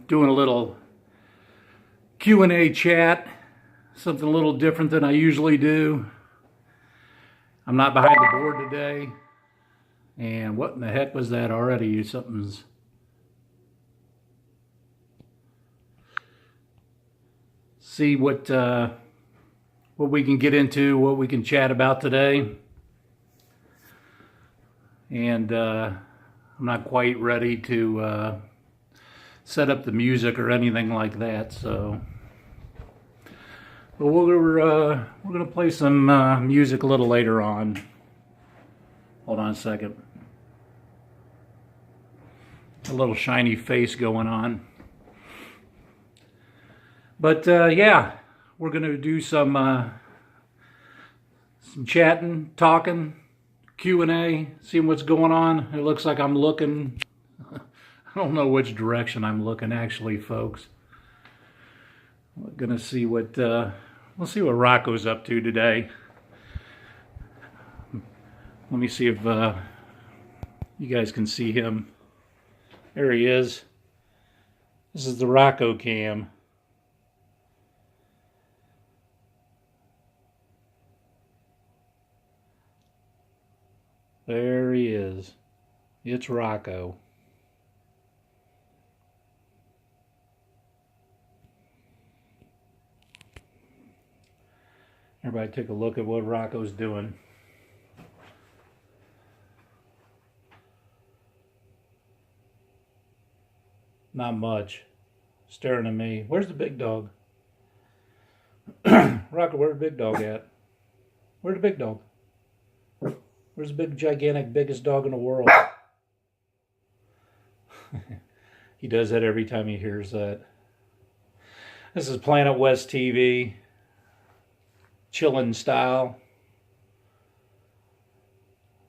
doing a little Q&A chat, something a little different than I usually do. I'm not behind the board today. And what in the heck was that already? Something's... See what we can get into, what we can chat about today. And I'm not quite ready to set up the music or anything like that, so... But we're gonna play some music a little later on. Hold on a second. A little shiny face going on. But yeah, we're gonna do some chatting, talking, Q&A, seeing what's going on. It looks like I'm looking. I don't know which direction I'm looking actually, folks. We're gonna see what we'll see what Rocco's up to today. Let me see if you guys can see him. There he is. This is the Rocco cam. There he is. It's Rocco. Everybody take a look at what Rocco's doing. Not much. Staring at me. Where's the big dog? Rocco, where's the big dog at? Where's the big dog? Where's the big, gigantic, biggest dog in the world? He does that every time he hears that. This is Planet West TV. Chillin' style.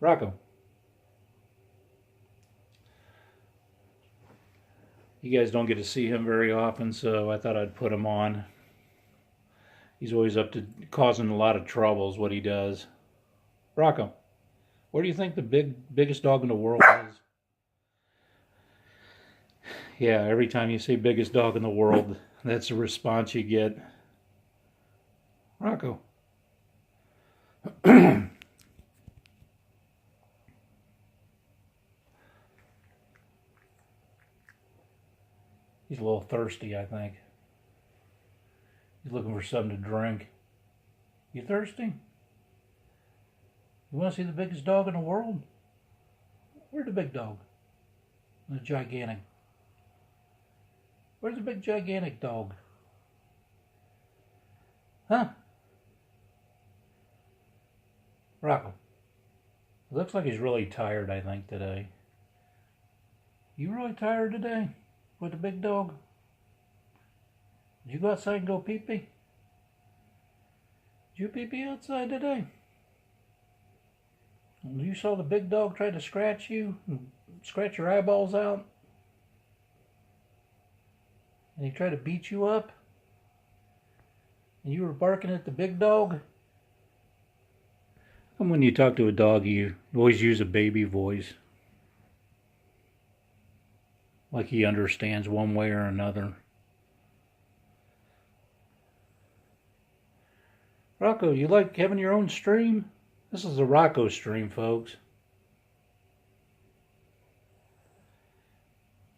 Rocco. You guys don't get to see him very often, so I thought I'd put him on. He's always up to causing a lot of trouble is what he does. Rocco, where do you think the biggest dog in the world is? Yeah, every time you say biggest dog in the world, that's the response you get. Rocco. He's a little thirsty, I think. He's looking for something to drink. You thirsty? You want to see the biggest dog in the world? Where's the big dog? The gigantic. Where's the big gigantic dog? Huh? Rocco. It looks like he's really tired, I think, today. You really tired today? With the big dog? Did you go outside and go pee-pee? Did you pee-pee outside today? You saw the big dog try to scratch you? Scratch your eyeballs out? And he tried to beat you up? And you were barking at the big dog? And when you talk to a dog, you always use a baby voice. Like he understands one way or another. Rocco, you like having your own stream? This is the Rocco stream, folks.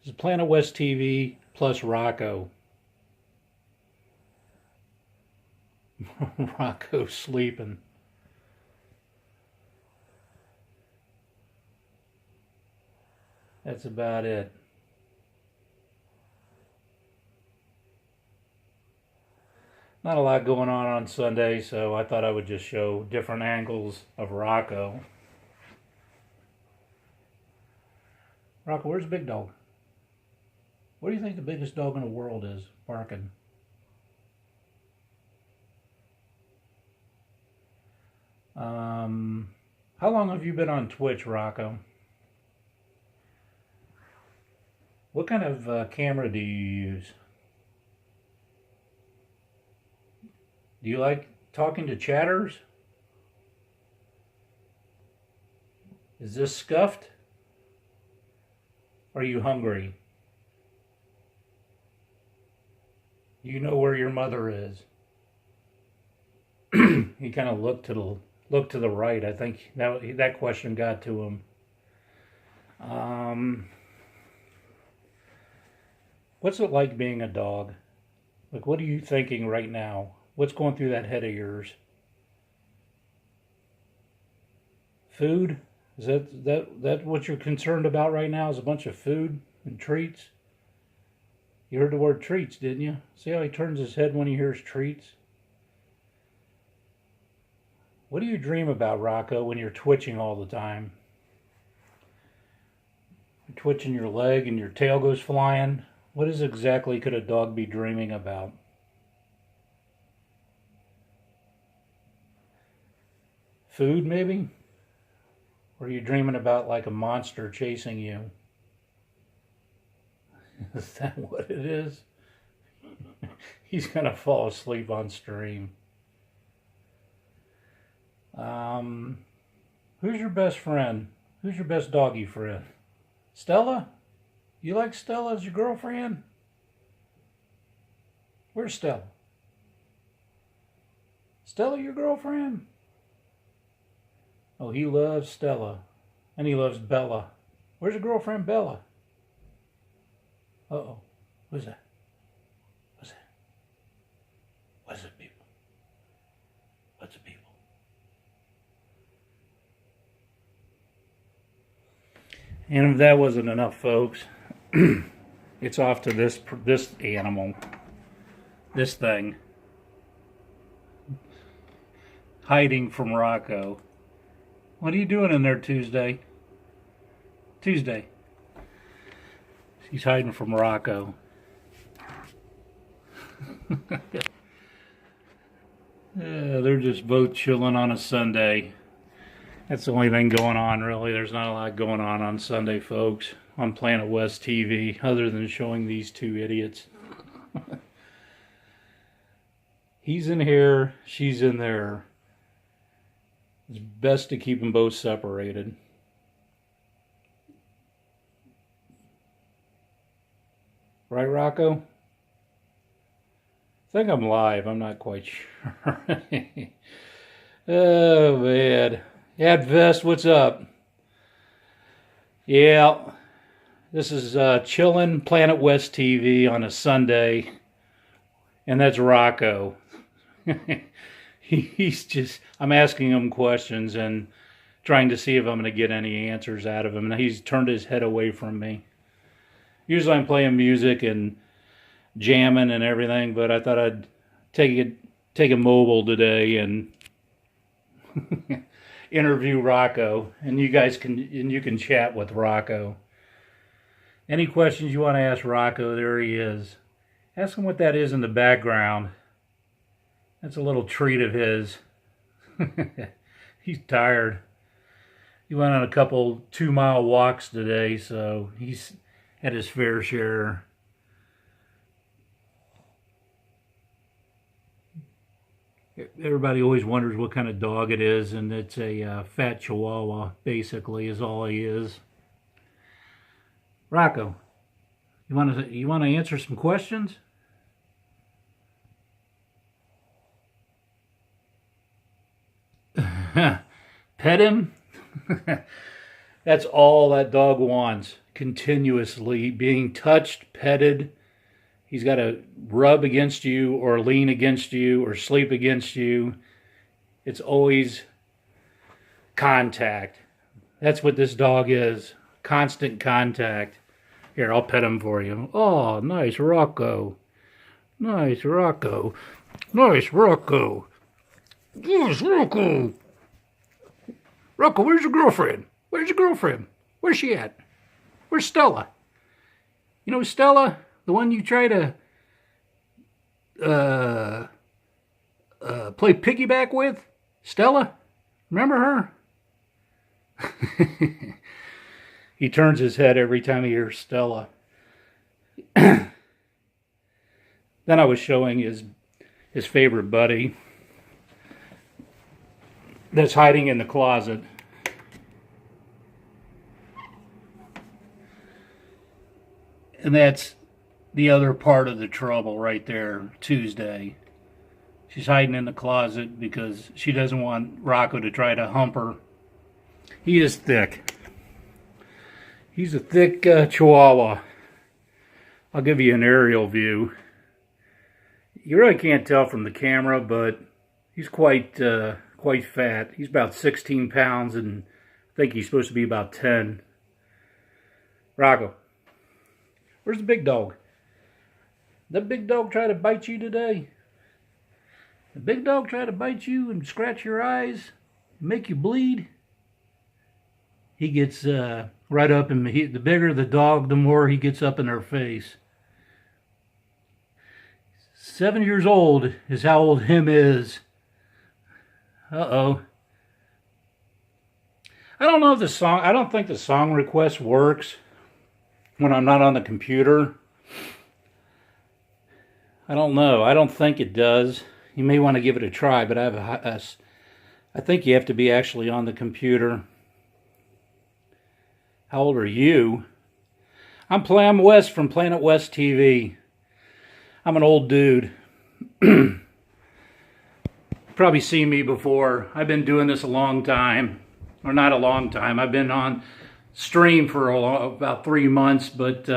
This is Planet West TV plus Rocco. Rocco sleeping. That's about it. Not a lot going on Sunday, so I thought I would just show different angles of Rocco. Rocco, where's the big dog? What do you think the biggest dog in the world is barking? How long have you been on Twitch, Rocco? What kind of camera do you use? Do you like talking to chatters? Is this scuffed? Are you hungry? You know where your mother is. He kind of looked to the right. I think that question got to him. What's it like being a dog? Like, what are you thinking right now? What's going through that head of yours? Food? Is that what you're concerned about right now? Is a bunch of food and treats? You heard the word treats, didn't you? See how he turns his head when he hears treats? What do you dream about, Rocco, when you're twitching all the time? You're twitching your leg and your tail goes flying. What exactly could a dog be dreaming about? Food, maybe? Or are you dreaming about like a monster chasing you? Is that what it is? He's going to fall asleep on stream. Who's your best friend? Who's your best doggy friend? Stella? You like Stella as your girlfriend? Where's Stella? Stella your girlfriend? Oh, he loves Stella. And he loves Bella. Where's your girlfriend Bella? Uh-oh. Who's that? What's that? What's it, people? What's it, people? And if that wasn't enough, folks, it's off to this animal. This thing. Hiding from Rocco. What are you doing in there, Tuesday? Tuesday. He's hiding from Rocco. Yeah, they're just both chilling on a Sunday. That's the only thing going on, really. There's not a lot going on Sunday, folks, on Planet West TV, other than showing these two idiots. He's in here, she's in there. It's best to keep them both separated. Right, Rocco? I think I'm live. I'm not quite sure. Oh, man. Advest, what's up? Yeah, this is chillin' Planet West TV on a Sunday, and that's Rocco. He's just, I'm asking him questions and trying to see if I'm going to get any answers out of him, and he's turned his head away from me. Usually I'm playing music and jamming and everything, but I thought I'd take a mobile today and interview Rocco, and you can chat with Rocco. Any questions you want to ask Rocco, there he is. Ask him what that is in the background. That's a little treat of his. He's tired. He went on a couple 2-mile walks today, so he's had his fair share. Everybody always wonders what kind of dog it is, and it's a fat Chihuahua, basically, is all he is. Rocco, you want to answer some questions? Pet him? That's all that dog wants. Continuously being touched, petted. He's got to rub against you or lean against you or sleep against you. It's always contact. That's what this dog is. Constant contact. Here, I'll pet him for you. Oh, nice, Rocco. Nice, Rocco. Nice, Rocco. Yes, Rocco. Rocco, where's your girlfriend? Where's your girlfriend? Where's she at? Where's Stella? You know Stella? The one you try to play piggyback with? Stella? Remember her? He turns his head every time he hears Stella. Then I was showing his favorite buddy that's hiding in the closet. And that's the other part of the trouble right there, Tuesday. She's hiding in the closet because she doesn't want Rocco to try to hump her. He is thick. He's a thick Chihuahua. I'll give you an aerial view. You really can't tell from the camera, but he's quite fat. He's about 16 pounds, and I think he's supposed to be about 10. Rocco, where's the big dog? That big dog try to bite you today? The big dog try to bite you and scratch your eyes, make you bleed? He gets right up, and the bigger the dog, the more he gets up in her face. 7 years old is how old him is. Uh-oh. I don't know if I don't think the song request works when I'm not on the computer. I don't know. I don't think it does. You may want to give it a try, but I think you have to be actually on the computer. How old are you? I'm Wes from Planet West TV. I'm an old dude. Probably seen me before. I've been doing this a long time. Or not a long time. I've been on stream for about 3 months, but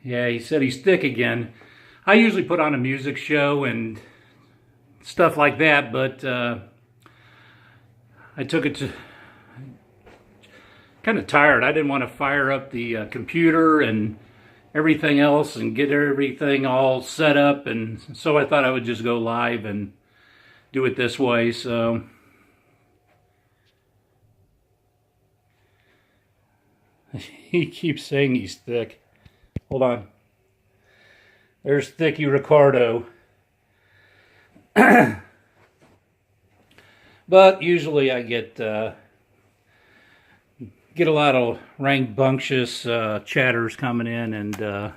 yeah, he said he's thick again. I usually put on a music show and stuff like that, but I took it to kind of tired. I didn't want to fire up the computer and everything else and get everything all set up, and so I thought I would just go live and do it this way. So he keeps saying he's thick. Hold on. There's Thicky Ricardo. But usually I get a lot of rambunctious chatters coming in, and a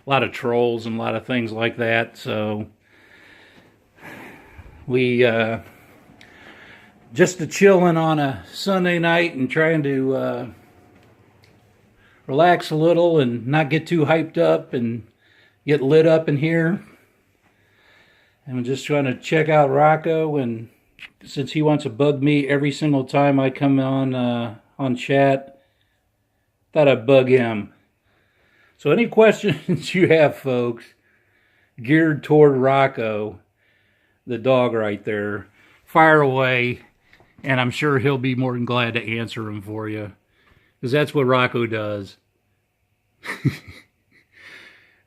lot of trolls and a lot of things like that. So we just chilling on a Sunday night and trying to relax a little and not get too hyped up and get lit up in here. And I'm just trying to check out Rocco, and since he wants to bug me every single time I come on chat, thought I'd bug him. So any questions you have, folks, geared toward Rocco, the dog right there, fire away, and I'm sure he'll be more than glad to answer them for you, because that's what Rocco does.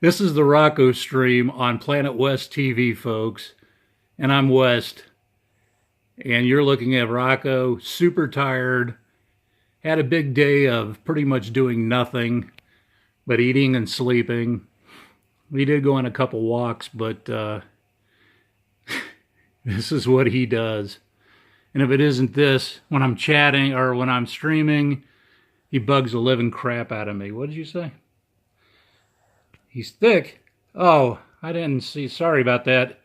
This is the Rocco stream on Planet West TV, folks, and I'm West, and you're looking at Rocco, super tired, had a big day of pretty much doing nothing but eating and sleeping. We did go on a couple walks, but this is what he does. And if it isn't this, when I'm chatting or when I'm streaming, he bugs the living crap out of me. What did you say? He's thick. Oh, I didn't see. Sorry about that.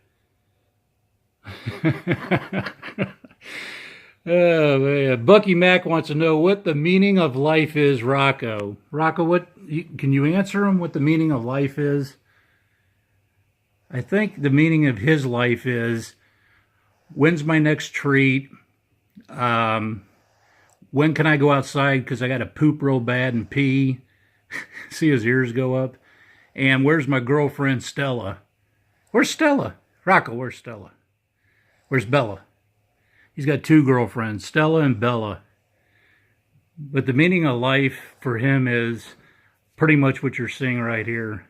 Oh, man. Bucky Mac wants to know what the meaning of life is, Rocco. Rocco, can you answer him what the meaning of life is? I think the meaning of his life is, when's my next treat? When can I go outside because I got to poop real bad and pee? See his ears go up. And where's my girlfriend, Stella? Where's Stella? Rocco, where's Stella? Where's Bella? He's got 2 girlfriends, Stella and Bella. But the meaning of life for him is pretty much what you're seeing right here.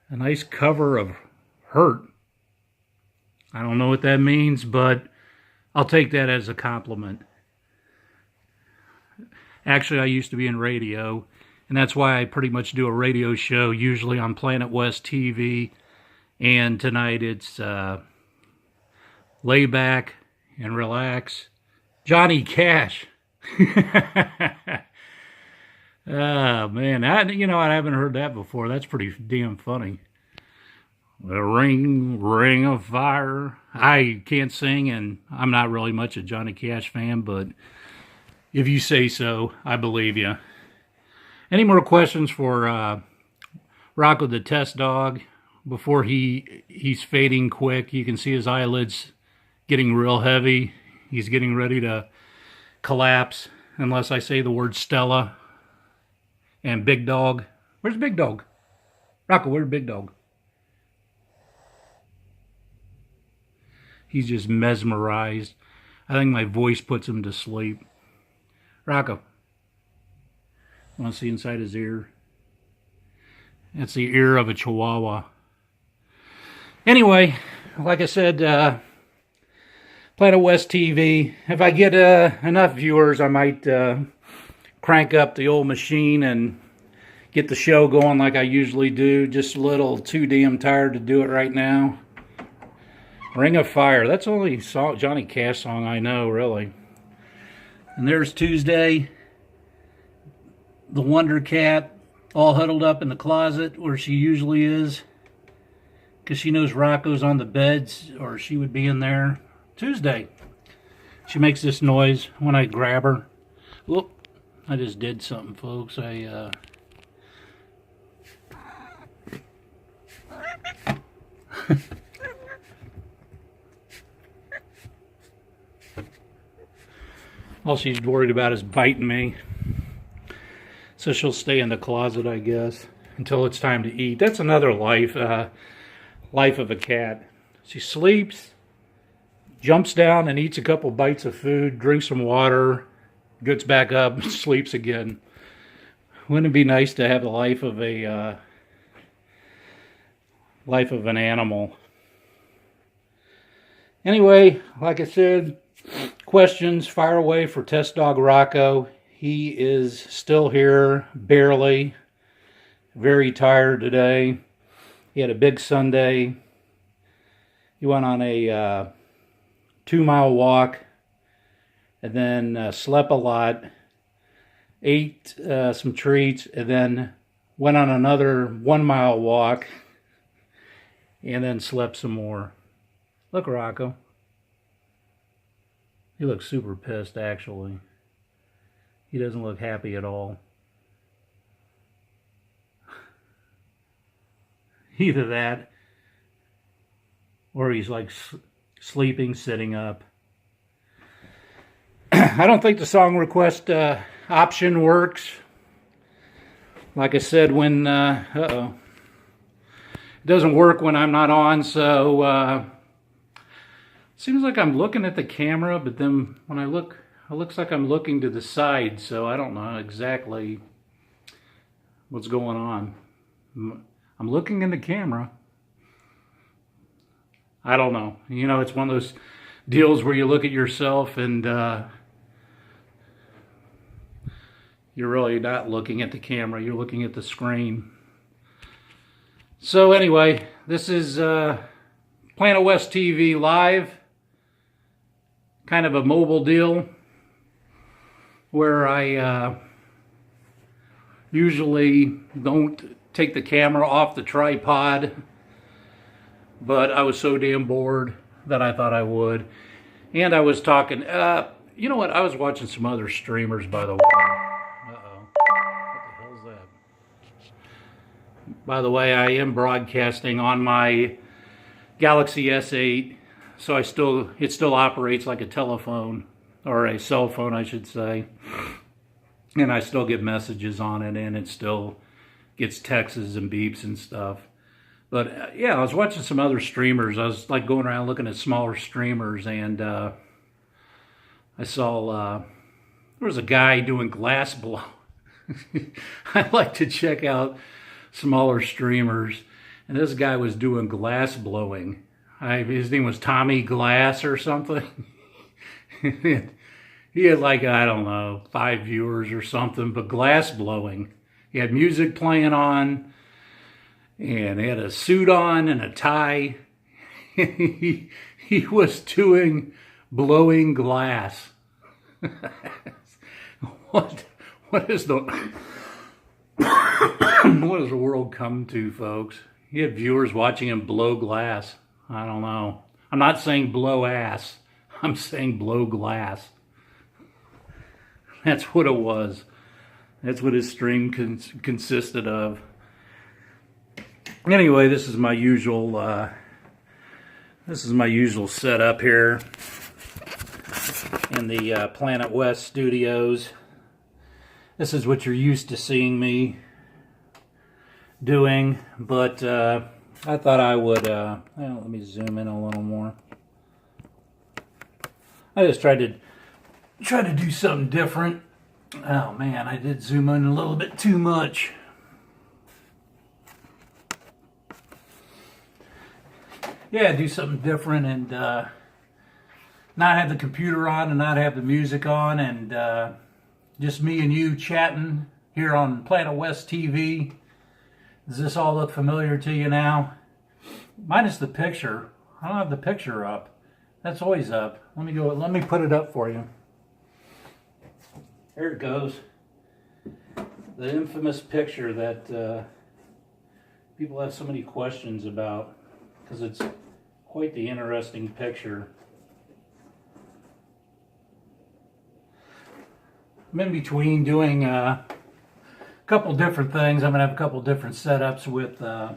A nice cover of hurt. I don't know what that means, but I'll take that as a compliment. Actually, I used to be in radio, and that's why I pretty much do a radio show, usually on Planet West TV. And tonight it's lay back and relax. Johnny Cash. Oh, man. I haven't heard that before. That's pretty damn funny. The ring of fire. I can't sing, and I'm not really much a Johnny Cash fan, but If you say so, I believe you. Any more questions for Rocco the test dog before he's fading quick? You can see his eyelids getting real heavy. He's getting ready to collapse unless I say the word Stella. And Big Dog. Where's Big Dog? Rocco, where's Big Dog? He's just mesmerized. I think my voice puts him to sleep. Rocco. Want to see inside his ear? That's the ear of a Chihuahua. Anyway, like I said, Planet West TV. If I get enough viewers, I might crank up the old machine and get the show going like I usually do. Just a little too damn tired to do it right now. Ring of Fire. That's the only Johnny Cash song I know, really. And there's Tuesday. The Wonder Cat all huddled up in the closet where she usually is. Because she knows Rocco's on the beds, or she would be in there. Tuesday. She makes this noise when I grab her. Whoop. I just did something, folks. All she's worried about is biting me. So she'll stay in the closet, I guess, until it's time to eat. That's another life of a cat. She sleeps, jumps down and eats a couple bites of food, drinks some water, gets back up, and sleeps again. Wouldn't it be nice to have the life of an animal? Anyway, like I said, questions, fire away for Test Dog Rocco. He is still here, barely. Very tired today. He had a big Sunday. He went on a 2-mile walk and then slept a lot, ate some treats, and then went on another 1-mile walk and then slept some more. Look, Rocco. He looks super pissed, actually. He doesn't look happy at all. Either that, or he's like sleeping, sitting up. I don't think the song request option works. Like I said, when, it doesn't work when I'm not on, so, seems like I'm looking at the camera, but then when I look, it looks like I'm looking to the side, so I don't know exactly what's going on. I'm looking in the camera. I don't know. You know, it's one of those deals where you look at yourself and you're really not looking at the camera. You're looking at the screen. So anyway, this is Planet West TV Live. Kind of a mobile deal where I usually don't take the camera off the tripod, but I was so damn bored that I thought I would. And I was talking, you know what, I was watching some other streamers, by the way. Uh-oh, what the hell's that? By the way, I am broadcasting on my Galaxy S8, so it still operates like a telephone, or a cell phone, I should say. And I still get messages on it, and it still gets texts and beeps and stuff. But yeah, I was watching some other streamers. I was like going around looking at smaller streamers, and I saw there was a guy doing glass blow. I like to check out smaller streamers, and this guy was doing glass blowing. His name was Tommy Glass or something. He had like, I don't know, 5 viewers or something, but glass blowing. He had music playing on, and he had a suit on and a tie. He was doing blowing glass. What is the what does the world come to, folks? You have viewers watching him blow glass. I don't know. I'm not saying blow ass. I'm saying blow glass. That's what it was. That's what his stream consisted of. Anyway, this is my usual setup here in the Planet West studios. This is what you're used to seeing me doing, but I thought I would, well, let me zoom in a little more. I just tried to do something different. Oh man, I did zoom in a little bit too much. Yeah, do something different and not have the computer on and not have the music on, and just me and you chatting here on Planet West TV. Does this all look familiar to you now? Minus the picture. I don't have the picture up. That's always up. Let me put it up for you. Here it goes. The infamous picture that people have so many questions about, because it's quite the interesting picture. I'm in between doing a couple different things. I'm going to have a couple different setups with, I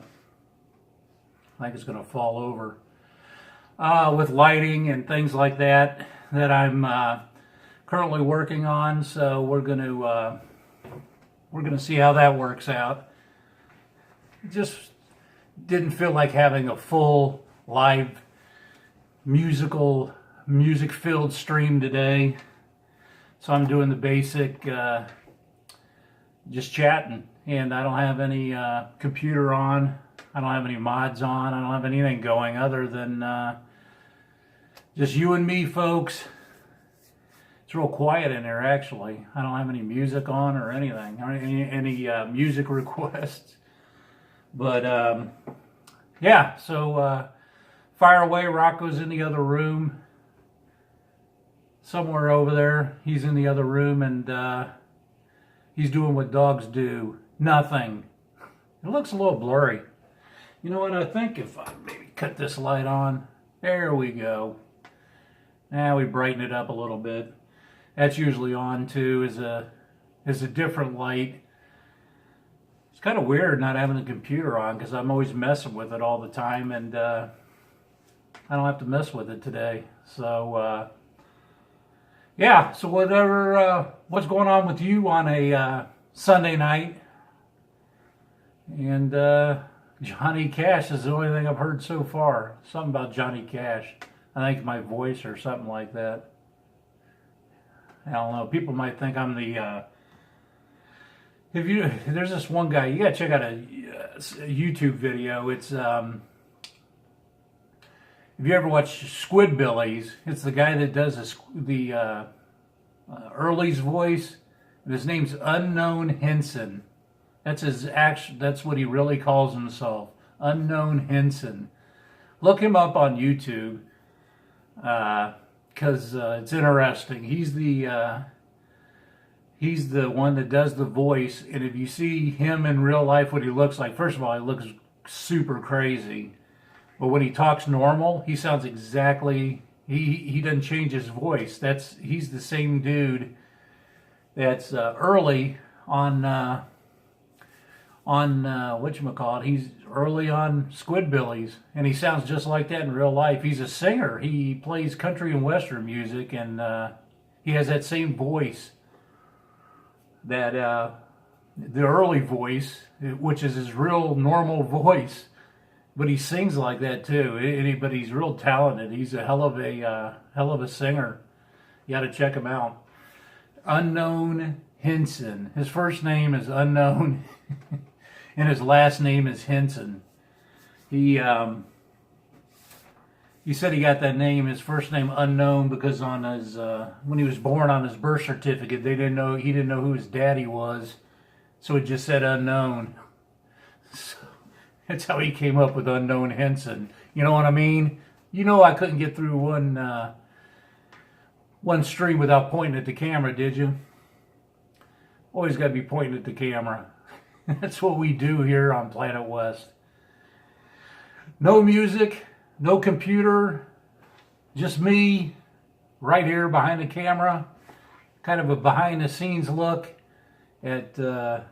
think it's going to fall over, with lighting and things like that I'm currently working on. So we're going to see how that works out. Just didn't feel like having a full live music-filled stream today, so I'm doing the basic just chatting, and I don't have any computer on, I don't have any mods on, I don't have anything going other than just you and me, folks. It's real quiet in there, actually. I don't have any music on or anything, or any music requests. But yeah, so fire away. Rocco's in the other room, somewhere over there. He's in the other room, and he's doing what dogs do, nothing. It looks a little blurry. You know what, I think if I maybe cut this light on, there we go. Now we brighten it up a little bit. That's usually on too, is a different light. It's kind of weird not having the computer on, because I'm always messing with it all the time, and I don't have to mess with it today. So yeah, so what's going on with you on a Sunday night? And Johnny Cash is the only thing I've heard so far. Something about Johnny Cash. I think my voice or something like that. I don't know. People might think I'm the there's this one guy, you gotta check out a YouTube video. It's if you ever watch Squidbillies, it's the guy that does the Early's voice. His name's Unknown Henson. That's that's what he really calls himself, Unknown Henson. Look him up on YouTube, because it's interesting. He's the one that does the voice, and if you see him in real life, what he looks like, first of all, he looks super crazy. But when he talks normal, he sounds exactly, he doesn't change his voice. He's the same dude that's Early on whatchamacallit, he's Early on Squidbillies, and he sounds just like that in real life. He's a singer. He plays country and western music, and he has that same voice, that the Early voice, which is his real normal voice. But he sings like that too. But he's real talented. He's a hell of a singer. You got to check him out. Unknown Henson. His first name is Unknown, and his last name is Henson. He said he got that name, his first name Unknown, because on his when he was born, on his birth certificate, he didn't know who his daddy was, so it just said Unknown. So, that's how he came up with Unknown Henson. You know what I mean? You know I couldn't get through one stream without pointing at the camera, did you? Always got to be pointing at the camera. That's what we do here on Planet West. No music, no computer, just me right here behind the camera, kind of a behind-the-scenes look at the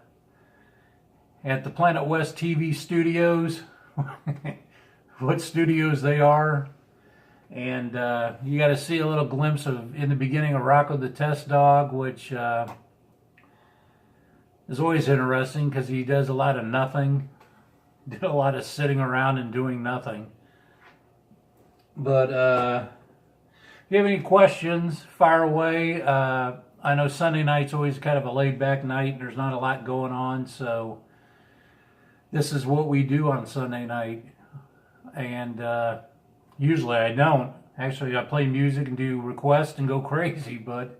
Planet West TV studios, what studios they are. And you got to see a little glimpse of, in the beginning, of Rocco the Test Dog, which is always interesting because he does a lot of nothing. Did a lot of sitting around and doing nothing. But if you have any questions, fire away. I know Sunday night's always kind of a laid-back night, and there's not a lot going on, so this is what we do on Sunday night. And usually I don't. Actually, I play music and do requests and go crazy, but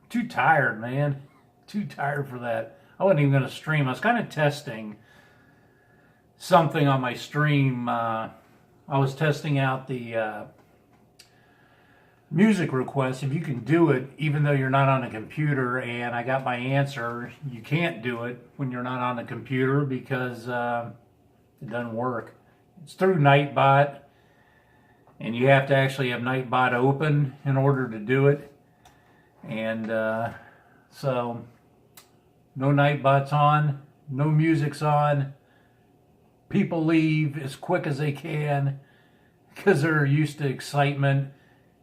I'm too tired, man. Too tired for that. I wasn't even going to stream. I was kind of testing something on my stream. I was testing out the music requests, if you can do it even though you're not on a computer, and I got my answer. You can't do it when you're not on a computer because it doesn't work. It's through Nightbot, and you have to actually have Nightbot open in order to do it. And so no Nightbot's on, no music's on. People leave as quick as they can because they're used to excitement,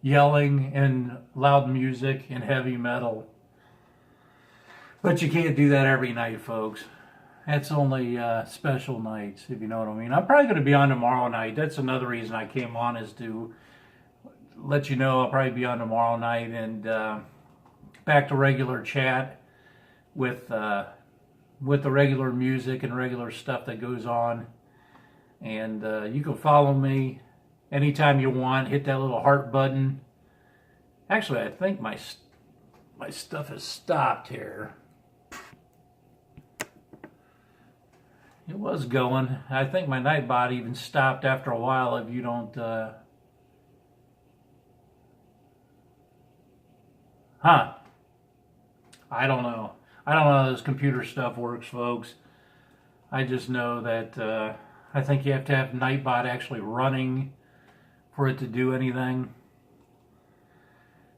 yelling, and loud music and heavy metal. But you can't do that every night, folks. That's only special nights, if you know what I mean. I'm probably going to be on tomorrow night. That's another reason I came on, is to let you know I'll probably be on tomorrow night, and back to regular chat with the regular music and regular stuff that goes on. And you can follow me anytime you want. Hit that little heart button. Actually, I think my stuff has stopped here. It was going. I think my Nightbot even stopped after a while if you don't... I don't know. I don't know how this computer stuff works, folks. I just know that I think you have to have Nightbot actually running for it to do anything.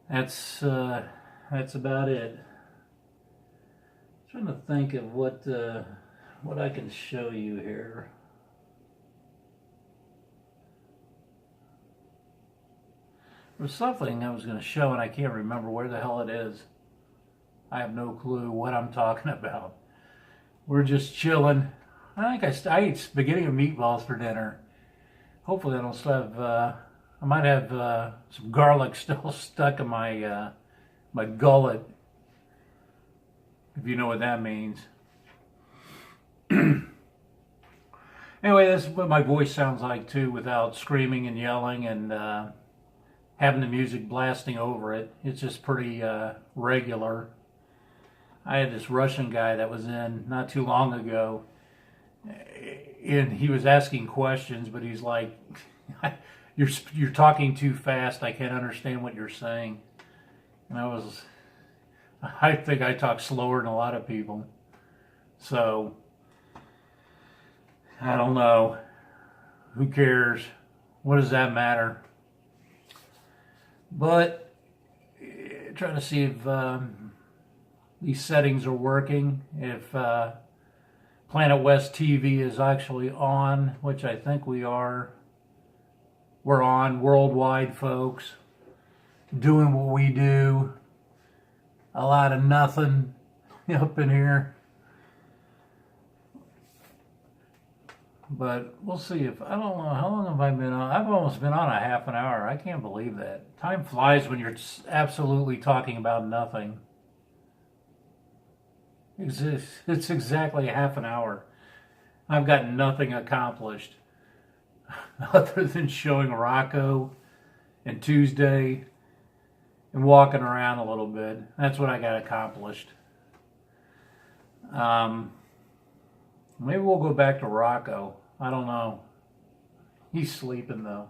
That's about it. I'm trying to think of what I can show you here. There's something I was going to show and I can't remember where the hell it is. I have no clue what I'm talking about. We're just chilling. I think I ate spaghetti and meatballs for dinner. Hopefully I don't still have, I might have some garlic still stuck in my my gullet, if you know what that means. Anyway, this is what my voice sounds like too, without screaming and yelling and having the music blasting over it. It's just pretty regular. I had this Russian guy that was in not too long ago, and he was asking questions, but he's like, you're talking too fast, I can't understand what you're saying. And I think I talk slower than a lot of people. So, I don't know. Who cares? What does that matter? But, trying to see if these settings are working. If Planet West TV is actually on, which I think we are. We're on worldwide, folks. Doing what we do. A lot of nothing up in here. But we'll see if, I don't know, how long have I been on? I've almost been on a half an hour. I can't believe that. Time flies when you're absolutely talking about nothing. It's exactly a half an hour. I've got nothing accomplished other than showing Rocco and Tuesday and walking around a little bit. That's what I got accomplished. Maybe we'll go back to Rocco. I don't know. He's sleeping though.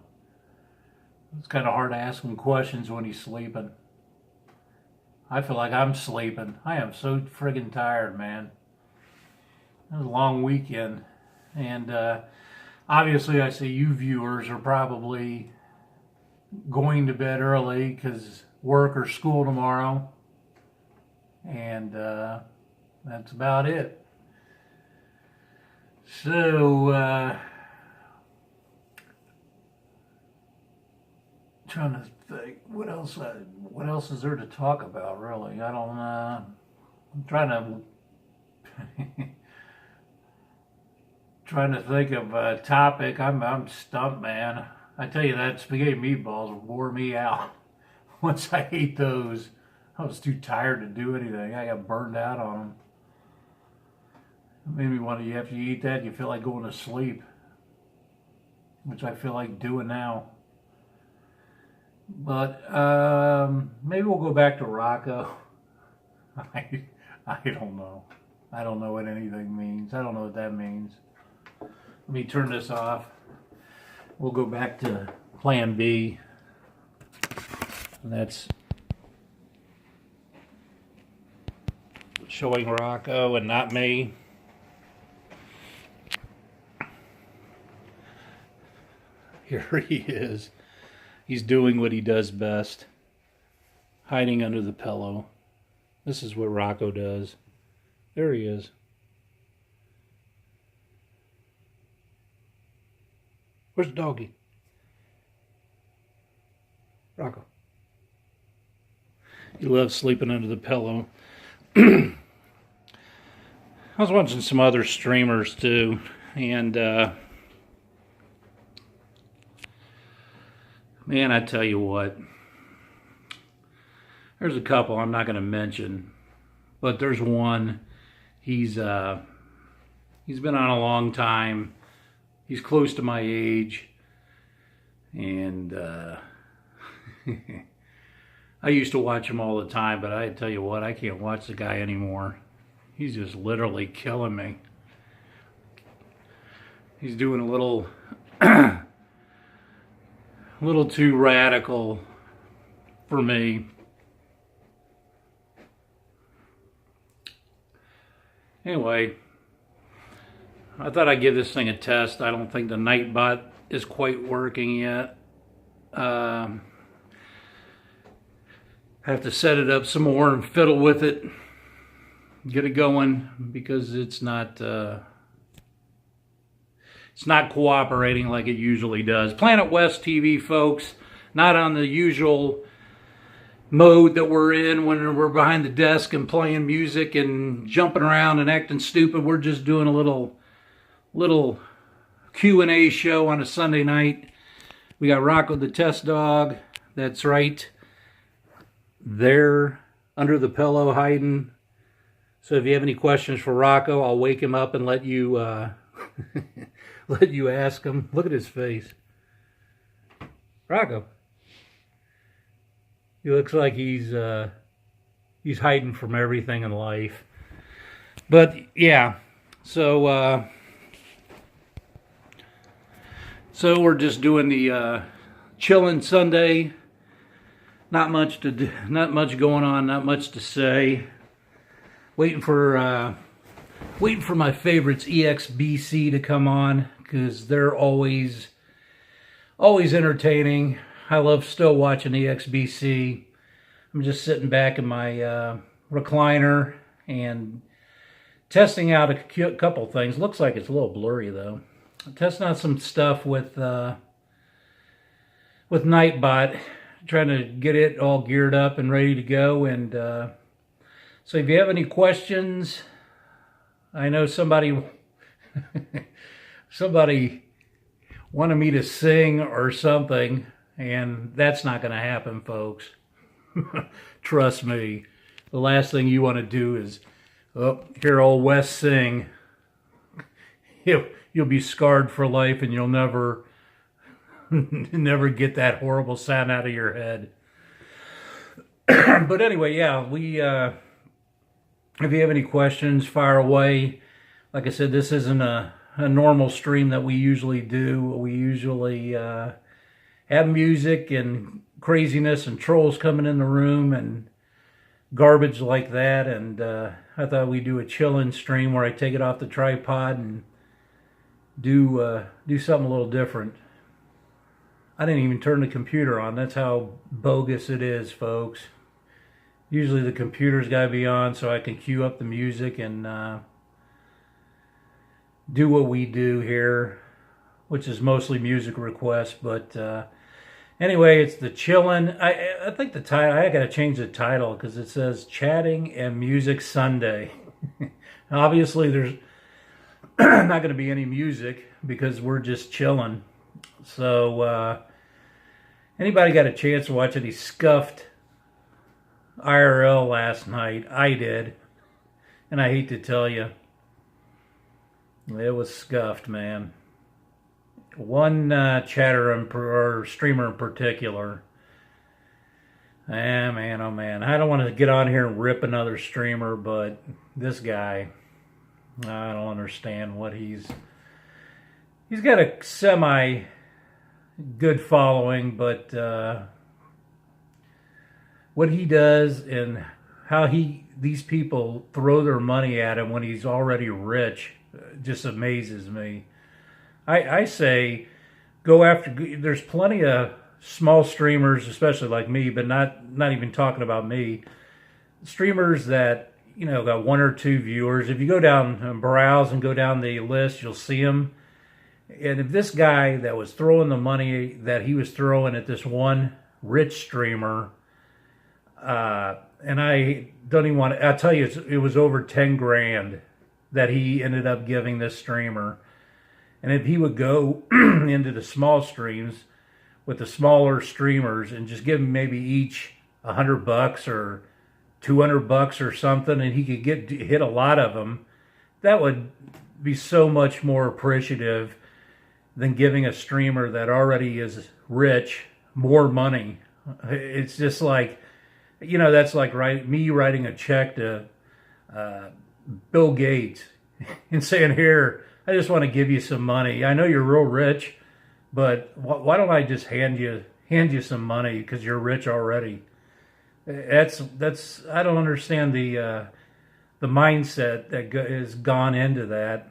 It's kind of hard to ask him questions when he's sleeping. I feel like I'm sleeping. I am so friggin' tired, man. It was a long weekend. And obviously I see you viewers are probably going to bed early because work or school tomorrow. and that's about it. So, trying to think, what else is there to talk about, really? I don't, I'm trying to, trying to think of a topic. I'm stumped, man. I tell you, that spaghetti meatballs wore me out. Once I ate those, I was too tired to do anything. I got burned out on them. It made me want to, after you eat that, you feel like going to sleep, which I feel like doing now. But maybe we'll go back to Rocco. I don't know. I don't know what anything means. I don't know what that means. Let me turn this off. We'll go back to plan B. And that's showing Rocco and not me. Here he is. He's doing what he does best. Hiding under the pillow. This is what Rocco does. There he is. Where's the doggy? Rocco. He loves sleeping under the pillow. I was watching some other streamers too, and man, I tell you what, there's a couple I'm not going to mention, but there's one. He's been on a long time. He's close to my age, and I used to watch him all the time, but I tell you what, I can't watch the guy anymore. He's just literally killing me. He's doing a little too radical for me. Anyway, I thought I'd give this thing a test. I don't think the Nightbot is quite working yet. I have to set it up some more and fiddle with it, get it going, because it's not cooperating like it usually does. Planet West TV, folks, not on the usual mode that we're in when we're behind the desk and playing music and jumping around and acting stupid. We're just doing a little Q&A show on a Sunday night. We got Rocco the test dog. That's right. There under the pillow hiding. So if you have any questions for Rocco, I'll wake him up and let you let you ask him. Look at his face. Rocco. He looks like he's hiding from everything in life. But yeah, so we're just doing the chilling Sunday. Not much going on, not much to say. Waiting for my favorites EXBC to come on, because they're always entertaining. I love still watching EXBC. I'm just sitting back in my recliner and testing out a couple things. Looks like it's a little blurry though. I'm testing out some stuff with Nightbot, trying to get it all geared up and ready to go. And so if you have any questions, I know somebody wanted me to sing or something, and that's not going to happen, folks. Trust me. The last thing you want to do is hear old Wes sing. You'll be scarred for life, and you'll never get that horrible sound out of your head. But anyway, yeah, if you have any questions, fire away. Like I said, this isn't a normal stream that we usually do. We usually have music and craziness and trolls coming in the room and garbage like that. And I thought we'd do a chilling stream where I take it off the tripod and do something a little different. I didn't even turn the computer on. That's how bogus it is, folks. Usually the computer's got to be on so I can cue up the music and do what we do here, which is mostly music requests. But anyway, it's the chillin'. I think the title, I got to change the title because it says Chatting and Music Sunday. Obviously, there's not going to be any music because we're just chilling. So, anybody got a chance to watch any scuffed IRL last night? I did. And I hate to tell you, it was scuffed, man. One chatter or streamer in particular. Man, oh man. I don't want to get on here and rip another streamer, but this guy, I don't understand what he's got a semi good following, but what he does and how these people throw their money at him when he's already rich just amazes me. I say go after, there's plenty of small streamers, especially like me, but not even talking about me, streamers that, you know, got 1 or 2 viewers. If you go down and browse and go down the list, you'll see them. And if this guy that was throwing the money that he was throwing at this one rich streamer, and I don't even want to, I'll tell you, it was over 10 grand that he ended up giving this streamer. And if he would go into the small streams with the smaller streamers and just give them maybe each $100 or $200 or something, and he could hit a lot of them, that would be so much more appreciative than giving a streamer that already is rich more money. It's just like, you know, that's like me writing a check to Bill Gates and saying, here, I just want to give you some money. I know you're real rich, but why don't I just hand you some money because you're rich already? That's I don't understand the mindset that has gone into that.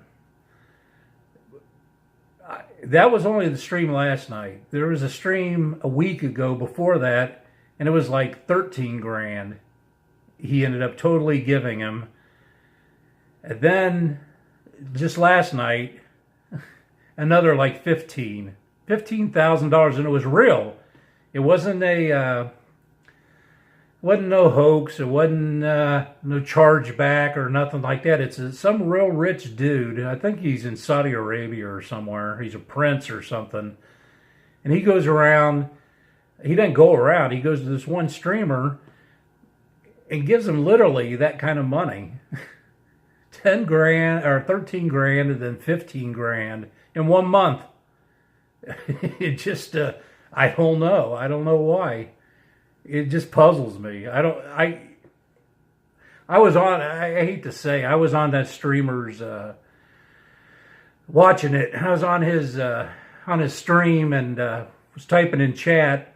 That was only the stream last night. There was a stream a week ago before that, and it was like 13 grand. He ended up totally giving him. And then just last night, another like $15,000, and it was real. It wasn't wasn't no hoax. It wasn't no chargeback or nothing like that. It's some real rich dude. I think he's in Saudi Arabia or somewhere. He's a prince or something. And he goes around. He doesn't go around. He goes to this one streamer and gives him literally that kind of money. 10 grand or 13 grand and then 15 grand in 1 month. It just, I don't know. I don't know why. It just puzzles me. I hate to say, I was on that streamer's, watching it. I was on his stream and was typing in chat.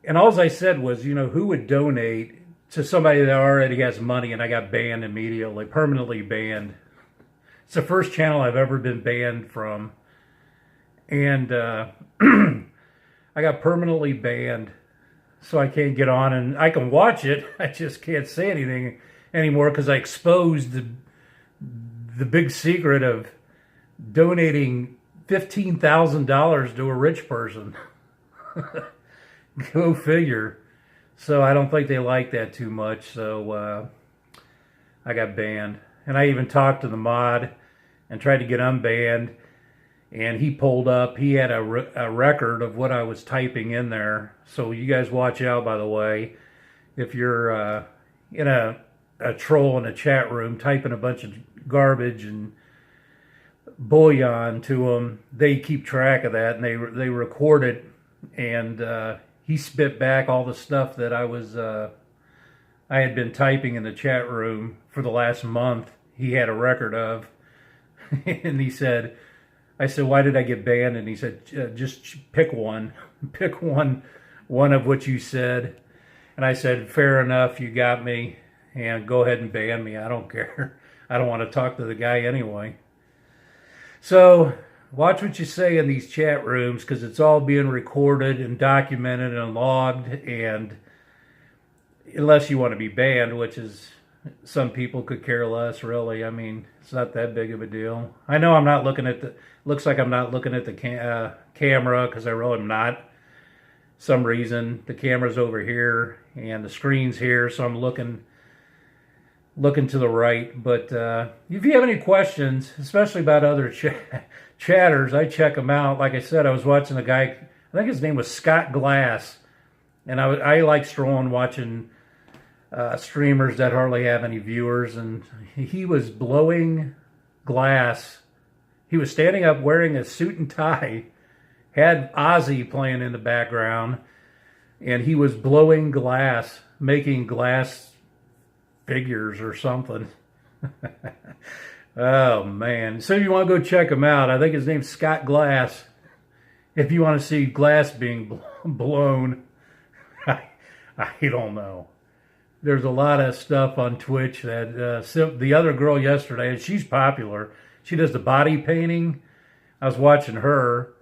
And all I said was, you know, who would donate to somebody that already has money, and I got banned immediately, permanently banned. It's the first channel I've ever been banned from. And I got permanently banned, so I can't get on, and I can watch it. I just can't say anything anymore because I exposed the big secret of donating $15,000 to a rich person. Go figure. So I don't think they like that too much. So I got banned. And I even talked to the mod and tried to get unbanned. And he pulled up. He had a record of what I was typing in there. So you guys watch out, by the way. If you're in a troll in a chat room typing a bunch of garbage and bullion to them, they keep track of that. And they record it. And he spit back all the stuff that I had been typing in the chat room for the last month. He had a record of. And he said, I said, why did I get banned? And he said, just pick one. Pick one of what you said. And I said, fair enough, you got me. And go ahead and ban me. I don't care. I don't want to talk to the guy anyway. So watch what you say in these chat rooms because it's all being recorded and documented and logged. And unless you want to be banned, which is, some people could care less, really. I mean, it's not that big of a deal. I know I'm not looking at the, looks like I'm not looking at the camera, because I really am not. Some reason the camera's over here and the screen's here, so I'm looking to the right. But if you have any questions, especially about other chatters, I check them out. Like I said, I was watching a guy, I think his name was Scott Glass, and I like strolling watching streamers that hardly have any viewers, and he was blowing glass. He was standing up wearing a suit and tie, had Ozzy playing in the background, and he was blowing glass, making glass figures or something. Oh man. So if you want to go check him out, I think his name's Scott Glass. If you want to see glass being blown, I don't know. There's a lot of stuff on Twitch that the other girl yesterday, and she's popular. She does the body painting. I was watching her,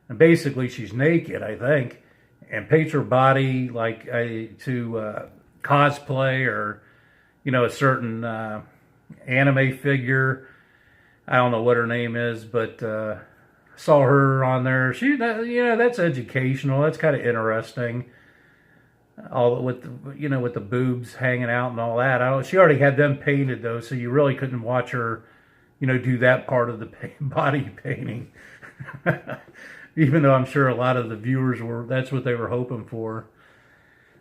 and basically she's naked, I think, and paints her body like to cosplay or, you know, a certain anime figure. I don't know what her name is, but saw her on there. You know, that's educational. That's kind of interesting. All with the, you know, with the boobs hanging out and all that. She already had them painted though, so you really couldn't watch her, you know, do that part of the body painting. Even though I'm sure a lot of the viewers that's what they were hoping for.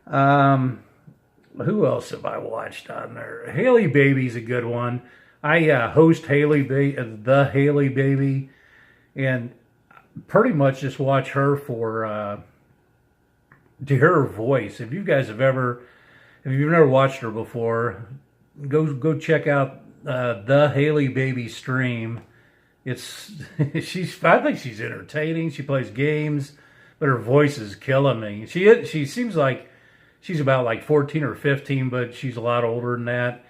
Who else have I watched on there? Haley Baby's a good one. I host the Haley Baby, and pretty much just watch her for to hear her voice. If you guys if you've never watched her before, go check out the Haley Baby stream. I think she's entertaining. She plays games, but her voice is killing me. She seems like she's about like 14 or 15, but she's a lot older than that,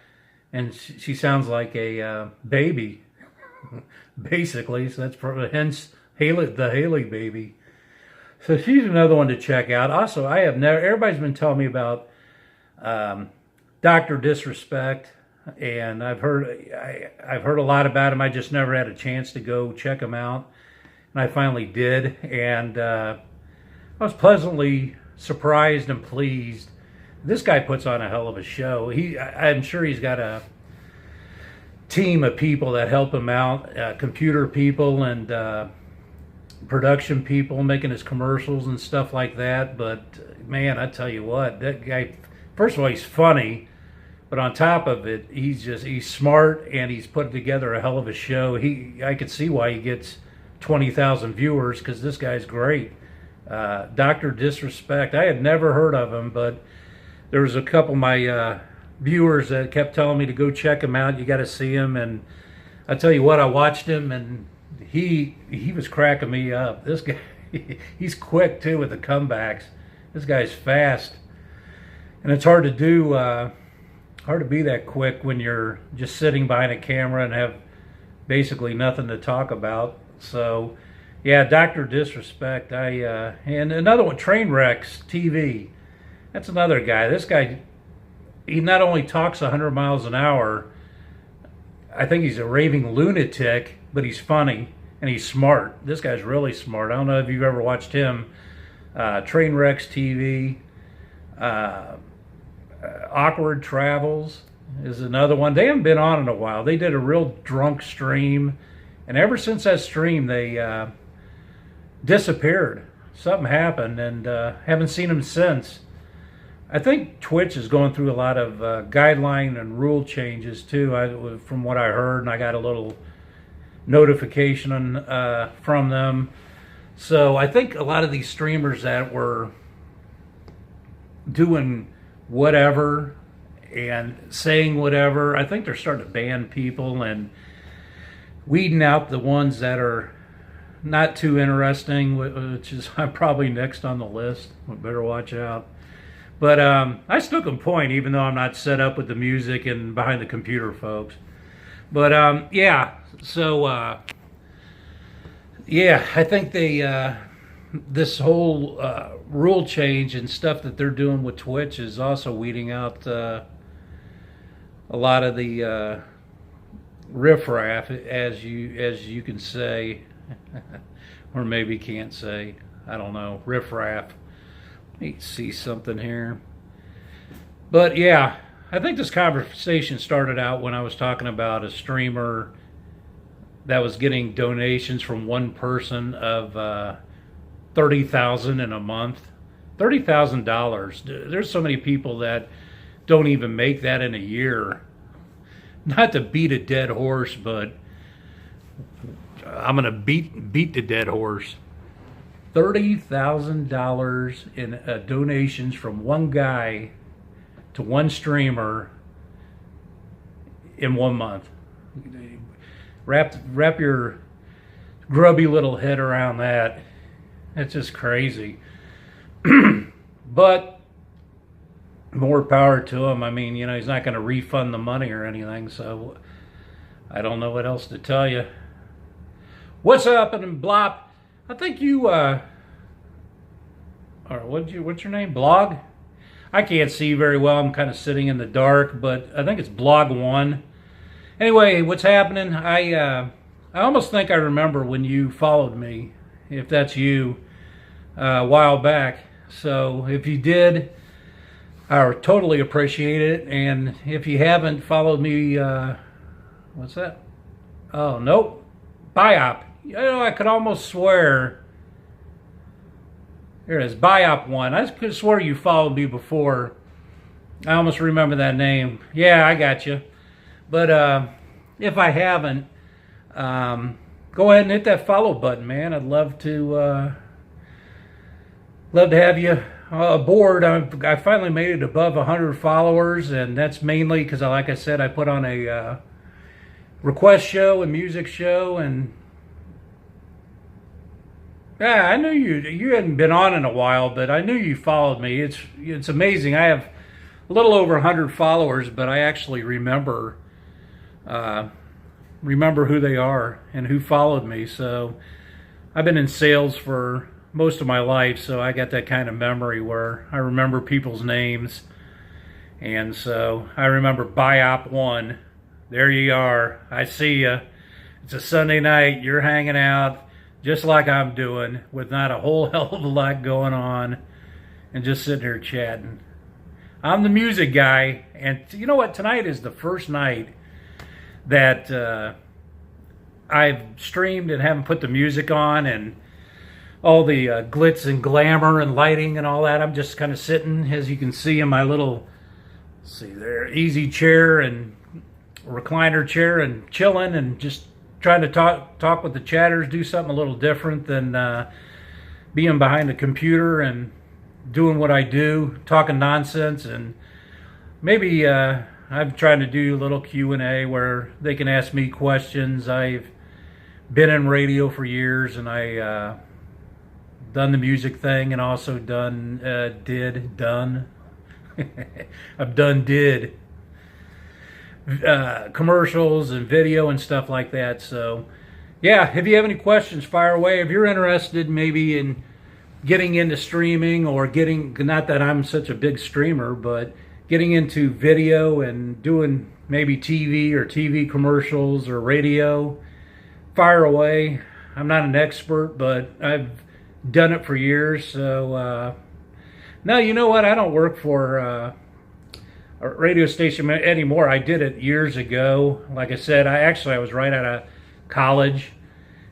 and she sounds like a baby, basically. So that's hence the Haley Baby. So she's another one to check out. Also, everybody's been telling me about Dr. Disrespect, and I've heard a lot about him. I just never had a chance to go check him out, and I finally did, and I was pleasantly surprised and pleased. This guy puts on a hell of a show. I'm sure he's got a team of people that help him out, computer people and production people making his commercials and stuff like that. But man, I tell you what, that guy, first of all, he's funny, but on top of it, he's smart, and he's put together a hell of a show. I could see why he gets 20,000 viewers, because this guy's great. Dr. Disrespect, I had never heard of him, but there was a couple of my viewers that kept telling me to go check him out. You got to see him, and I tell you what, I watched him, and he was cracking me up. This guy, he's quick too with the comebacks. This guy's fast, and it's hard to do. Hard to be that quick when you're just sitting behind a camera and have basically nothing to talk about. So, yeah, Dr. Disrespect. And another one, Trainwrecks TV. That's another guy. This guy, he not only talks 100 miles an hour. I think he's a raving lunatic, but he's funny and he's smart. This guy's really smart. I don't know if you've ever watched him. Trainwrecks TV. Awkward Travels is another one. They haven't been on in a while. They did a real drunk stream, and ever since that stream, they disappeared. Something happened, and haven't seen them since. I think Twitch is going through a lot of guideline and rule changes too, from what I heard, and I got a little notification from them. So I think a lot of these streamers that were doing whatever and saying whatever, I think they're starting to ban people and weeding out the ones that are not too interesting, which is I'm probably next on the list. We better watch out. But I still can point, even though I'm not set up with the music and behind the computer, folks. But yeah, so yeah, I think they this whole rule change and stuff that they're doing with Twitch is also weeding out a lot of the riffraff, as you can say, or maybe can't say. I don't know, riffraff. Let me see something here. But yeah, I think this conversation started out when I was talking about a streamer that was getting donations from one person of $30,000 in a month. $30,000. There's so many people that don't even make that in a year. Not to beat a dead horse, but I'm gonna beat the dead horse. $30,000 in donations from one guy to one streamer in 1 month. Wrap your grubby little head around that. That's just crazy. But more power to him. I mean, you know, he's not going to refund the money or anything, so I don't know what else to tell you. What's up, and Blop? I think you, or what's your name? Blog? I can't see very well. I'm kind of sitting in the dark, but I think it's Blog One. Anyway, what's happening? I almost think I remember when you followed me, if that's you, a while back. So if you did, I would totally appreciate it. And if you haven't followed me, what's that? Oh, nope. Biop. You know, I could almost swear. Here it is, Biop One. I could swear you followed me before. I almost remember that name. Yeah, I got you. But if I haven't, go ahead and hit that follow button, man. I'd love to have you aboard. I finally made it above 100 followers, and that's mainly because, like I said, I put on a request show and music show, and yeah, I knew you hadn't been on in a while, but I knew you followed me. It's amazing. I have a little over 100 followers, but I actually remember who they are and who followed me. So I've been in sales for most of my life, so I got that kind of memory where I remember people's names. And so I remember Biop One. There you are. I see you. It's a Sunday night. You're hanging out just like I'm doing, with not a whole hell of a lot going on, and just sitting here chatting. I'm the music guy, and you know what? Tonight is the first night that I've streamed and haven't put the music on and all the glitz and glamour and lighting and all that. I'm just kind of sitting, as you can see, in my little, let's see there, easy chair and recliner chair, and chilling and just trying to talk with the chatters, do something a little different than being behind a computer and doing what I do, talking nonsense. And maybe I'm trying to do a little Q&A where they can ask me questions. I've been in radio for years, and I done the music thing, and also done I've done commercials and video and stuff like that. So yeah, if you have any questions, fire away. If you're interested maybe in getting into streaming, or getting, not that I'm such a big streamer, but getting into video and doing maybe TV or TV commercials or radio, fire away. I'm not an expert, but I've done it for years. So no, you know what? I don't work for a radio station anymore. I did it years ago. Like I said, I was right out of college,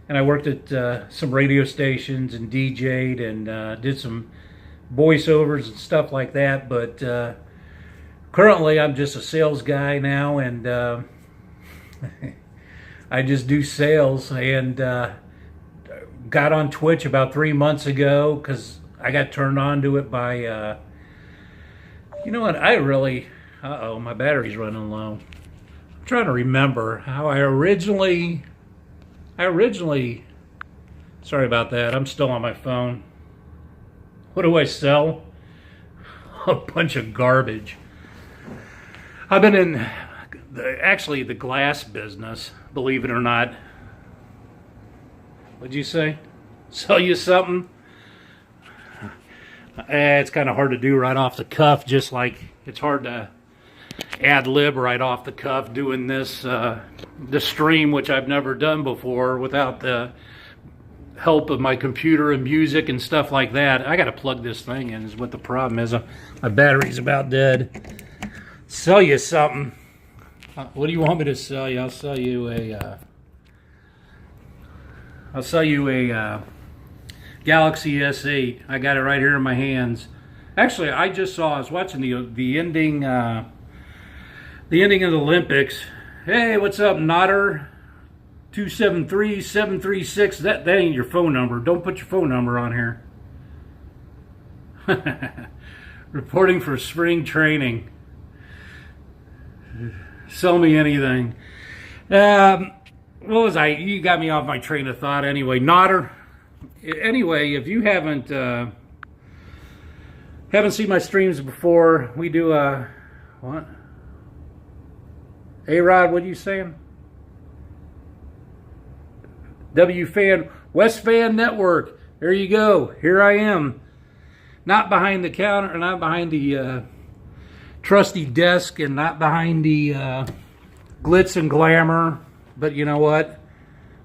and I worked at some radio stations and DJ'd and did some voiceovers and stuff like that. But currently, I'm just a sales guy now, and I just do sales. And got on Twitch about 3 months ago because I got turned on to it by you know what? Uh-oh, my battery's running low. I'm trying to remember how I originally, sorry about that, I'm still on my phone. What do I sell? A bunch of garbage. I've been in, actually, the glass business, believe it or not. What'd you say? Sell you something? It's kind of hard to do right off the cuff, just like it's hard to ad-lib right off the cuff doing this stream, which I've never done before without the help of my computer and music and stuff like that. I got to plug this thing in is what the problem is. My battery's about dead. Sell you something. What do you want me to sell you? I'll sell you a Galaxy S8. I got it right here in my hands. Actually, I was watching the ending of the Olympics. Hey, what's up, Notter? 273-736. That ain't your phone number. Don't put your phone number on here. Reporting for spring training. Sell me anything. What was I? You got me off my train of thought anyway. Notter. Anyway, if you haven't seen my streams before, we do what? A-Rod, what are you saying? W-Fan, West Fan Network. There you go. Here I am. Not behind the counter, not behind the trusty desk, and not behind the glitz and glamour. But you know what?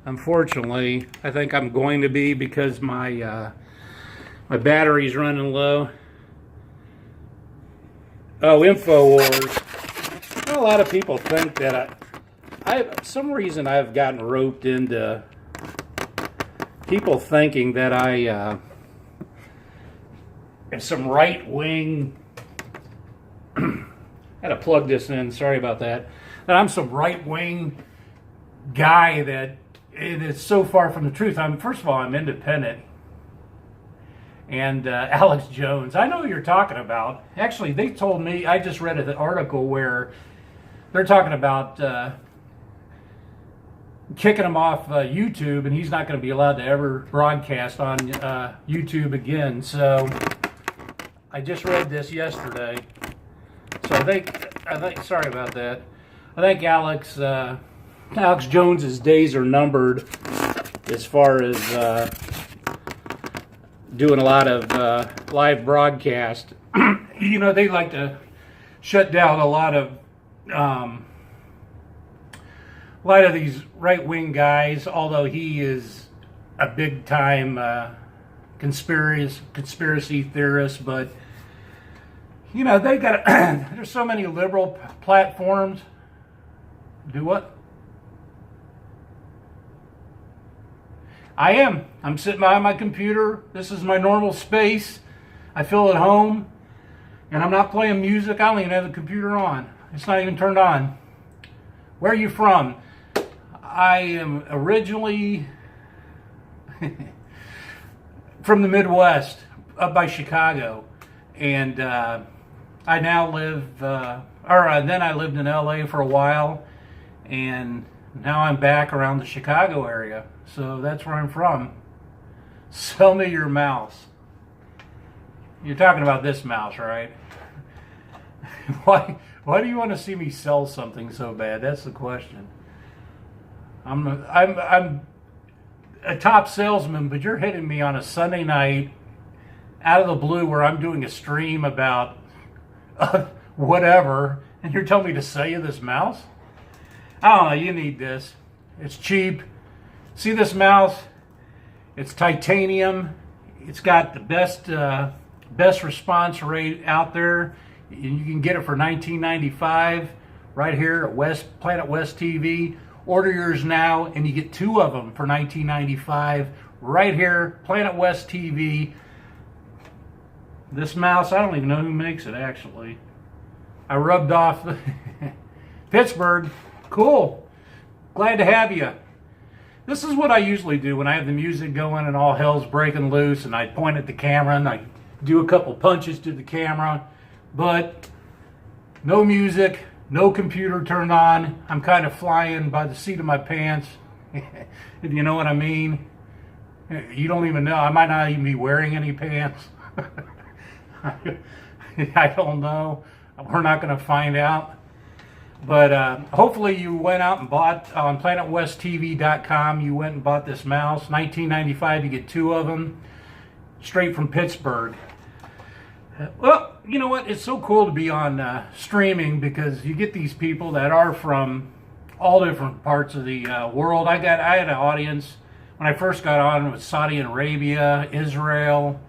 Unfortunately, I think I'm going to be, because my battery's running low. Oh, InfoWars. Well, a lot of people think that for some reason I've gotten roped into people thinking that I am some right-wing. I had to plug this in. Sorry about that. That I'm some right-wing guy that. It is so far from the truth. First of all, I'm independent. And Alex Jones, I know who you're talking about. Actually, they told me, I just read an article where they're talking about kicking him off YouTube, and he's not going to be allowed to ever broadcast on YouTube again. So I just read this yesterday. So I think, sorry about that. I think Alex Jones's days are numbered as far as doing a lot of live broadcast. You know, they like to shut down a lot of these right-wing guys, although he is a big-time conspiracy theorist. But you know, they got there's so many liberal platforms. Do what? I'm sitting behind my computer. This is my normal space. I feel at home. And I'm not playing music. I don't even have the computer on. It's not even turned on. Where are you from? I am originally from the Midwest, up by Chicago. And I now live, then I lived in LA for a while. And now I'm back around the Chicago area. So that's where I'm from. Sell me your mouse. You're talking about this mouse, right? Why do you want to see me sell something so bad? That's the question. I'm a top salesman, but you're hitting me on a Sunday night out of the blue where I'm doing a stream about whatever, and you're telling me to sell you this mouse? I don't know, you need this. It's cheap. See this mouse? It's titanium. It's got the best response rate out there. You can get it for $19.95 right here at Planet West TV. Order yours now, and you get two of them for $19.95 right here, Planet West TV. This mouse, I don't even know who makes it, actually. I rubbed off Pittsburgh. Cool. Glad to have you. This is what I usually do when I have the music going and all hell's breaking loose, and I point at the camera and I do a couple punches to the camera, but no music, no computer turned on. I'm kind of flying by the seat of my pants, if you know what I mean. You don't even know. I might not even be wearing any pants. I don't know. We're not going to find out. But hopefully you went out and bought on planetwesttv.com. You went and bought this mouse. $19.95. You get two of them, straight from Pittsburgh. Well, you know what? It's so cool to be on streaming because you get these people that are from all different parts of the world. I had an audience when I first got on with Saudi Arabia, Israel,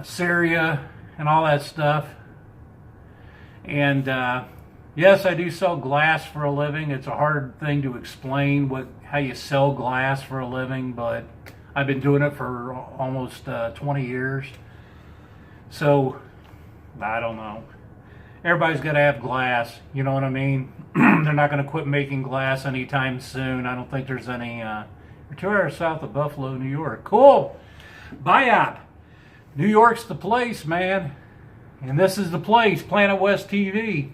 Syria, and all that stuff. And yes, I do sell glass for a living. It's a hard thing to explain how you sell glass for a living, but I've been doing it for almost 20 years. So, I don't know. Everybody's got to have glass, you know what I mean? They're not going to quit making glass anytime soon. I don't think there's any. We're 2 hours south of Buffalo, New York. Cool. Biop. New York's the place, man. And this is the place, Planet West TV.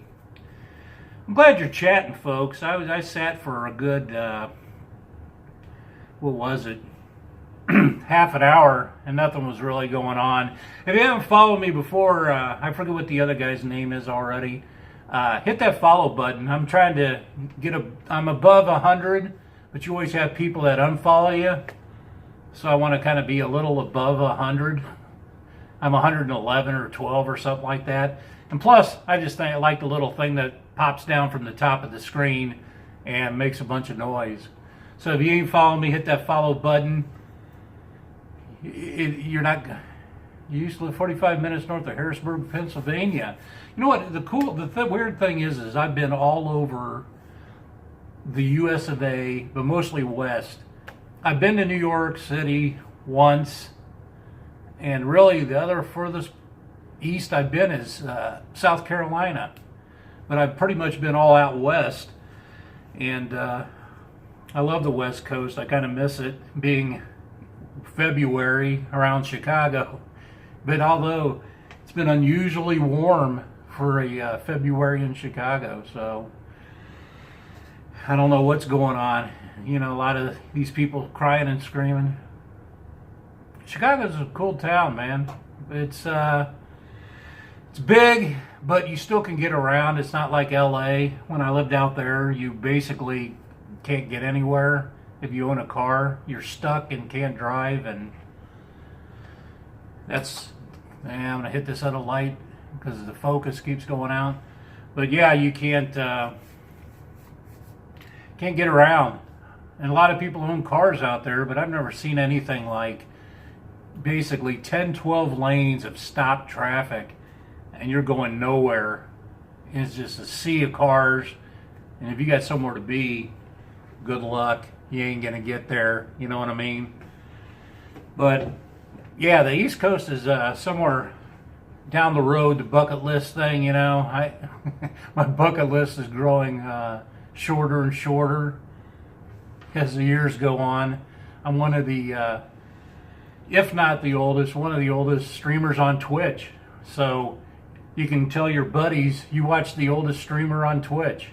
I'm glad you're chatting, folks. I sat for a good, what was it? Half an hour, and nothing was really going on. If you haven't followed me before, I forget what the other guy's name is already. Hit that follow button. I'm trying to I'm above 100, but you always have people that unfollow you. So I want to kind of be a little above 100. I'm 111 or 12 or something like that. And plus, I just think I like the little thing that pops down from the top of the screen and makes a bunch of noise. So if you ain't following me, hit that follow button. You used to live 45 minutes north of Harrisburg, Pennsylvania. You know what? The weird thing is I've been all over the U.S. of A., but mostly west. I've been to New York City once, and really the other furthest east I've been is South Carolina. But I've pretty much been all out west, and I love the West Coast. I kind of miss it being February around Chicago, but although it's been unusually warm for a February in Chicago, so I don't know what's going on. You know, a lot of these people crying and screaming. Chicago's a cool town, man. It's big, but you still can get around. It's not like LA. When I lived out there, you basically can't get anywhere. If you own a car, you're stuck and can't drive, and I'm gonna hit this other light because the focus keeps going out. But yeah, you can't get around, and a lot of people own cars out there, but I've never seen anything like basically 10-12 lanes of stopped traffic, and you're going nowhere. It's just a sea of cars, and if you got somewhere to be, good luck. You ain't gonna get there, you know what I mean? But yeah, the East Coast is somewhere down the road, the bucket list thing, you know. My bucket list is growing shorter and shorter as the years go on. I'm one of the, if not the oldest, one of the oldest streamers on Twitch. So you can tell your buddies you watch the oldest streamer on Twitch.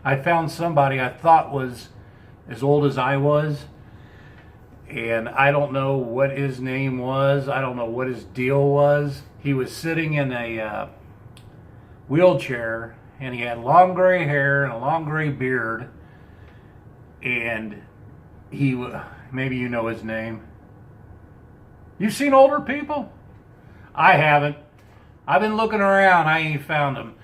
I found somebody I thought was as old as I was, and I don't know what his name was. I don't know what his deal was. He was sitting in a wheelchair, and he had long gray hair and a long gray beard, and maybe you know his name. You've seen older people? I haven't. I've been looking around. I ain't found him.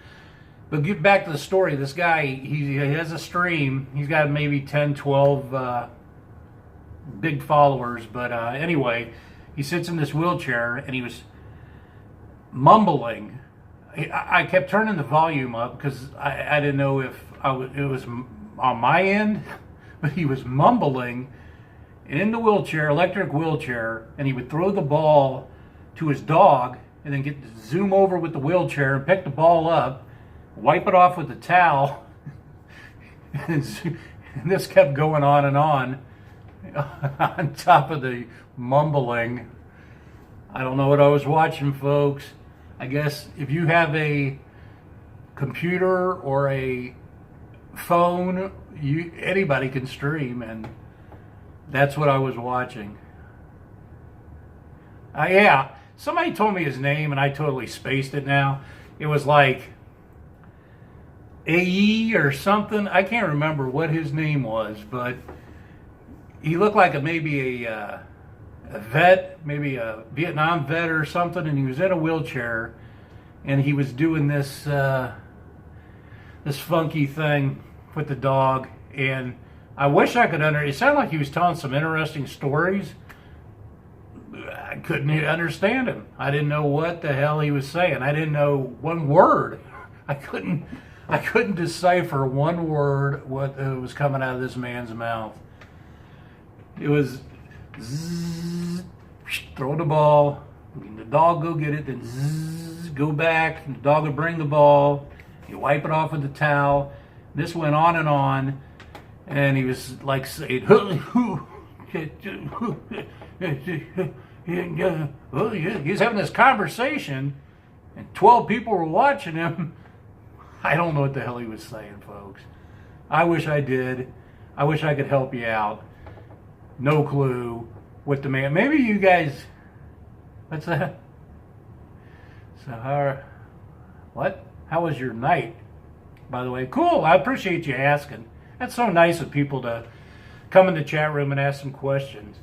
But get back to the story. This guy, he has a stream. He's got maybe 10, 12 big followers. But anyway, he sits in this wheelchair, and he was mumbling. I kept turning the volume up because I didn't know if it was on my end. But he was mumbling in the wheelchair, electric wheelchair, and he would throw the ball to his dog and then get to zoom over with the wheelchair and pick the ball up, wipe it off with the towel, and this kept going on and on top of the mumbling. I don't know what I was watching, folks. I guess if you have a computer or a phone, anybody can stream, and that's what I was watching. Yeah, somebody told me his name, and I totally spaced it now. It was like AE or something. I can't remember what his name was, but he looked like maybe a a vet, maybe a Vietnam vet or something, and he was in a wheelchair, and he was doing this this funky thing with the dog, and I wish I could it sounded like he was telling some interesting stories. I couldn't understand him. I didn't know what the hell he was saying. I didn't know one word. I couldn't decipher one word what was coming out of this man's mouth. It was zzz, throw the ball, the dog go get it, then zzz, go back, and the dog would bring the ball, you wipe it off with the towel. This went on, and he was like saying, he's having this conversation, and 12 people were watching him. I don't know what the hell he was saying, folks. I wish I did. I wish I could help you out. No clue what the man. Maybe you guys. What's that? So what? How was your night? By the way, cool. I appreciate you asking. That's so nice of people to come in the chat room and ask some questions.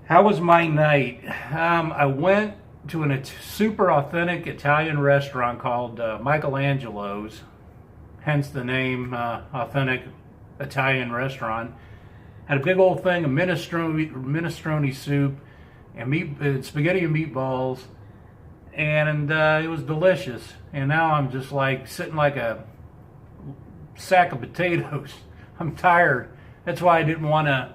How was my night? I went to a super authentic Italian restaurant called Michelangelo's, hence the name Authentic Italian Restaurant. Had a big old thing of minestrone soup and spaghetti and meatballs, and it was delicious. And now I'm just like sitting like a sack of potatoes. I'm tired. That's why I didn't want to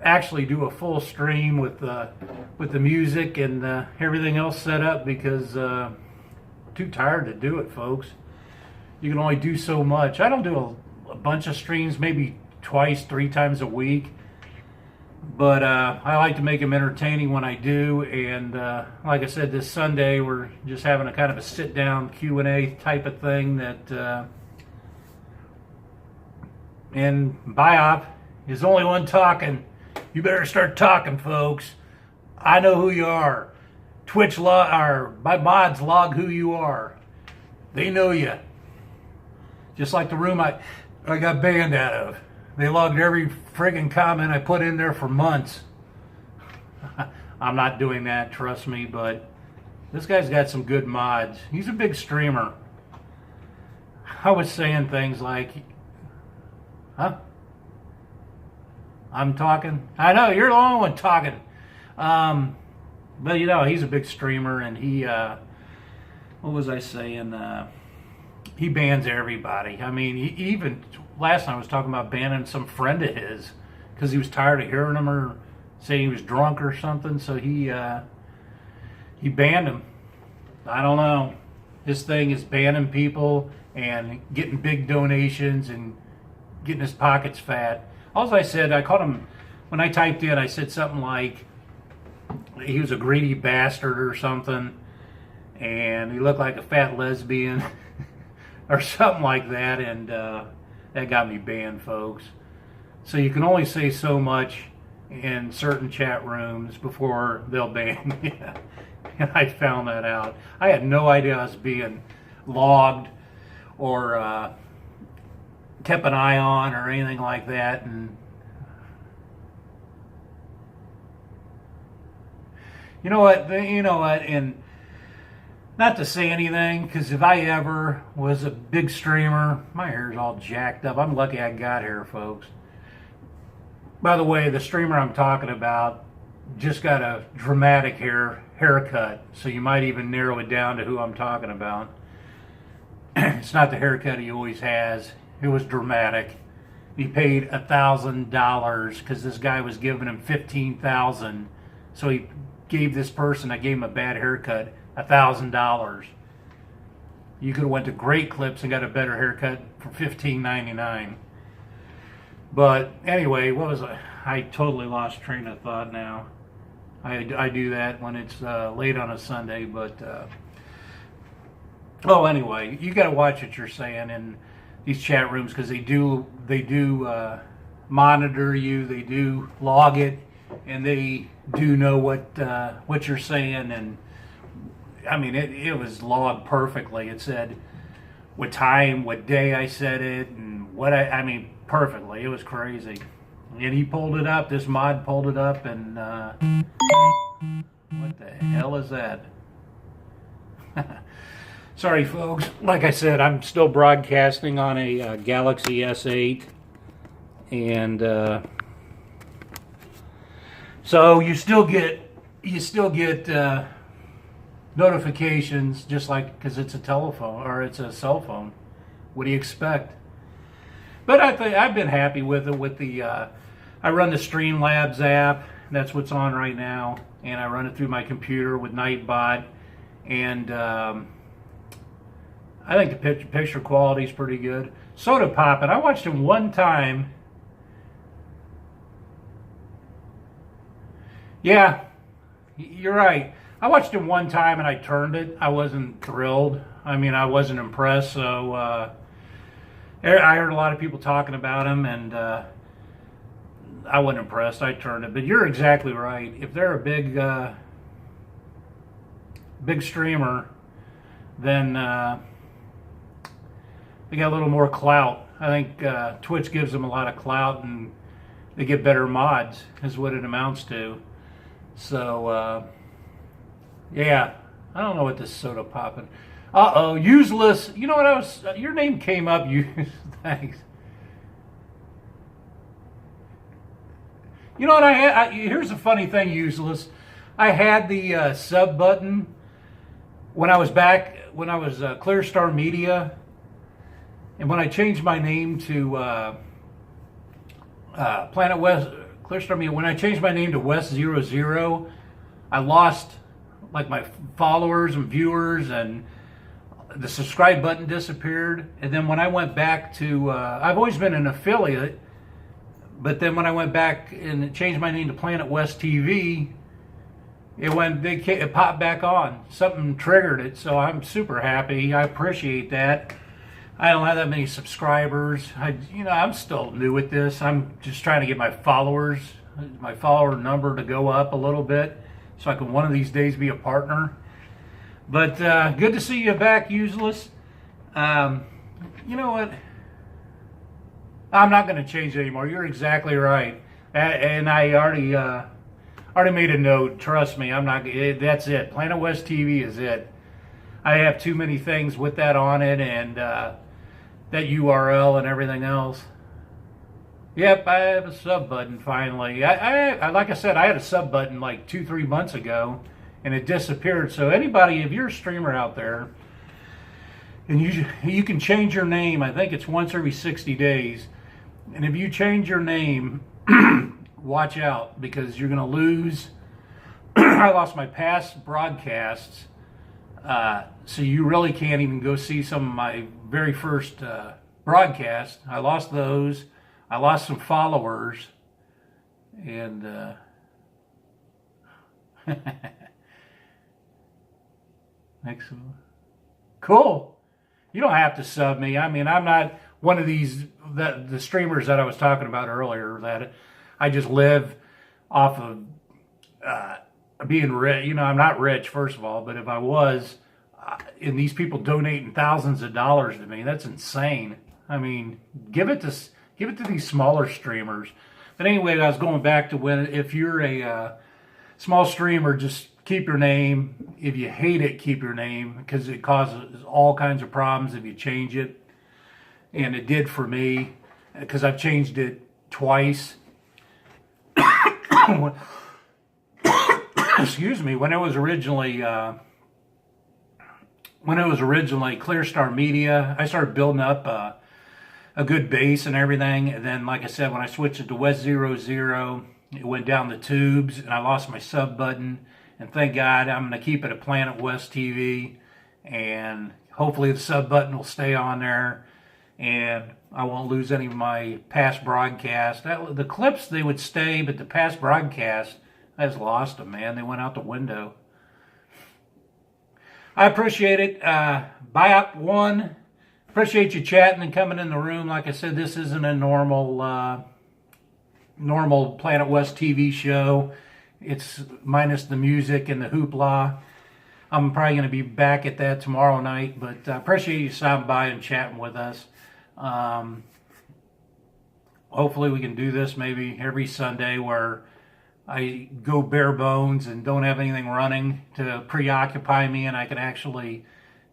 actually do a full stream with the music and everything else set up, because too tired to do it, folks. You can only do so much. I don't do a bunch of streams, maybe twice, 3 times a week, but I like to make them entertaining when I do. And like I said, this Sunday we're just having a kind of a sit-down Q&A type of thing. That and Biop is the only one talking. You better start talking, folks. I know who you are. Twitch or my mods log who you are. They know you. Just like the room I got banned out of. They logged every friggin' comment I put in there for months. I'm not doing that, trust me, but this guy's got some good mods. He's a big streamer. I was saying things like, huh? I'm talking. I know, you're the only one talking. But you know, he's a big streamer, and he, what was I saying? He bans everybody. I mean, he even, last night I was talking about banning some friend of his because he was tired of hearing him or saying he was drunk or something. So he banned him. I don't know. This thing is banning people and getting big donations and getting his pockets fat. All I said, I called him, when I typed in, I said something like he was a greedy bastard or something, and he looked like a fat lesbian or something like that, and that got me banned, folks. So you can only say so much in certain chat rooms before they'll ban you. And I found that out. I had no idea I was being logged or kept an eye on or anything like that. And you know what? And not to say anything, because if I ever was a big streamer, my hair's all jacked up. I'm lucky I got hair, folks. By the way, the streamer I'm talking about just got a dramatic haircut, so you might even narrow it down to who I'm talking about. It's not the haircut he always has. It was dramatic. He paid $1,000 because this guy was giving him $15,000. So he gave this person that gave him a bad haircut $1,000. You could have went to Great Clips and got a better haircut for $15.99. But anyway, what was I totally lost train of thought now. I do that when it's late on a Sunday, but anyway, you got to watch what you're saying in these chat rooms, because they do monitor you, they do log it, and they do know what you're saying. And I mean, it was logged perfectly. It said what time, what day I said it, and what I mean, perfectly. It was crazy. And he pulled it up, this mod pulled it up, and what the hell is that? Sorry folks, like I said, I'm still broadcasting on a Galaxy S8, and so you still get notifications, just like, because it's a telephone or it's a cell phone. What do you expect? But I think I've been happy with it. With the I run the Streamlabs app. That's what's on right now, and I run it through my computer with Nightbot, and I think the picture quality is pretty good. Soda Poppin', I watched him one time. Yeah, you're right. I watched him one time and I turned it. I wasn't thrilled. I mean, I wasn't impressed. So I heard a lot of people talking about him, and I wasn't impressed. I turned it. But you're exactly right. If they're a big streamer, then they got a little more clout. I think Twitch gives them a lot of clout, and they get better mods, is what it amounts to. So, yeah, I don't know what this Soda Poppin'. Uh-oh, useless. You know what, your name came up. Thanks. You know what, here's a funny thing, useless. I had the sub button when I was Clear Star Media, and when I changed my name to Planet West, Clear Star Media, when I changed my name to West00, I lost like my followers and viewers, and the subscribe button disappeared. And then when I went back to, I've always been an affiliate, but then when I went back and changed my name to Planet West TV, it popped back on. Something triggered it, so I'm super happy. I appreciate that. I don't have that many subscribers. I'm still new at this. I'm just trying to get my follower number to go up a little bit, so I can one of these days be a partner. But good to see you back, useless. You know what? I'm not going to change it anymore. You're exactly right, and I already made a note. Trust me, I'm not. That's it. Planet West TV is it. I have too many things with that on it, and that URL and everything else. Yep, I have a sub button finally. I like I said, I had a sub button like 2-3 months ago, and it disappeared. So anybody, if you're a streamer out there, and you can change your name, I think it's once every 60 days. And if you change your name, watch out, because you're going to lose. I lost my past broadcasts, so you really can't even go see some of my very first broadcasts. I lost those. I lost some followers, and next one. Cool. You don't have to sub me. I mean, I'm not one of the streamers that I was talking about earlier, that I just live off of being rich. I'm not rich, first of all, but if I was, and these people donating thousands of dollars to me, that's insane. I mean, give it to these smaller streamers. But anyway, I was going back to if you're a small streamer, just keep your name. If you hate it, keep your name, because it causes all kinds of problems if you change it. And it did for me, because I've changed it twice. Excuse me. When it was originally Clear Star Media, I started building up a good base and everything. And then, like I said, when I switched it to West00, it went down the tubes, and I lost my sub button. And thank God, I'm going to keep it at Planet West TV, and hopefully the sub button will stay on there, and I won't lose any of my past broadcasts. The clips, they would stay, but the past broadcasts, I just lost them, man. They went out the window. I appreciate it. Bye out one. Appreciate you chatting and coming in the room. Like I said, this isn't a normal Planet West TV show. It's minus the music and the hoopla. I'm probably going to be back at that tomorrow night, but I appreciate you stopping by and chatting with us. hopefully we can do this maybe every Sunday where I go bare bones and don't have anything running to preoccupy me, and I can actually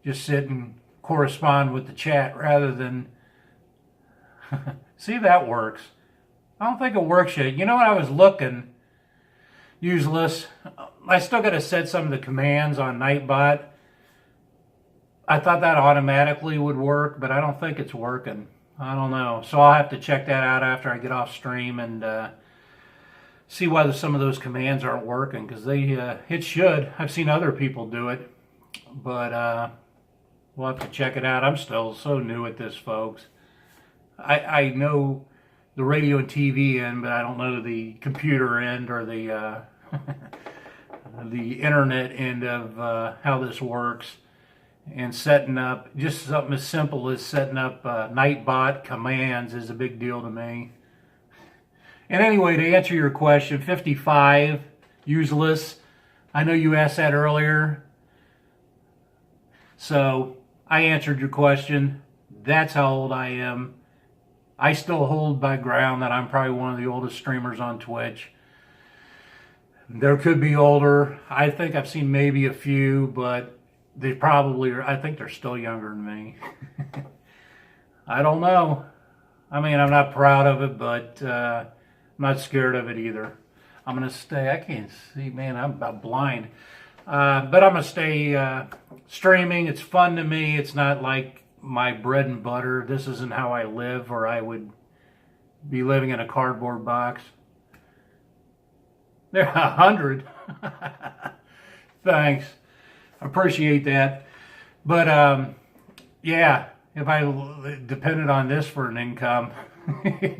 just sit and correspond with the chat rather than see if that works. I don't think it works yet. You know what, I was looking, useless. I still got to set some of the commands on Nightbot. I thought that automatically would work, but I don't think it's working. I don't know. So I'll have to check that out after I get off stream and see why some of those commands aren't working, because it should. I've seen other people do it, but we'll have to check it out. I'm still so new at this, folks. I know the radio and TV end, but I don't know the computer end or the the internet end of how this works. And setting up, just something as simple as setting up Nightbot commands is a big deal to me. And anyway, to answer your question, 55, useless. I know you asked that earlier. So I answered your question. That's how old I am. I still hold my ground that I'm probably one of the oldest streamers on Twitch. There could be older. I think I've seen maybe a few, but they probably are. I think they're still younger than me. I don't know. I mean, I'm not proud of it, but I'm not scared of it either. I'm going to stay. I can't see, man. I'm about blind. But I'm going to stay streaming. It's fun to me. It's not like my bread and butter. This isn't how I live, or I would be living in a cardboard box. They're 100. Thanks. I appreciate that. But yeah, if I depended on this for an income,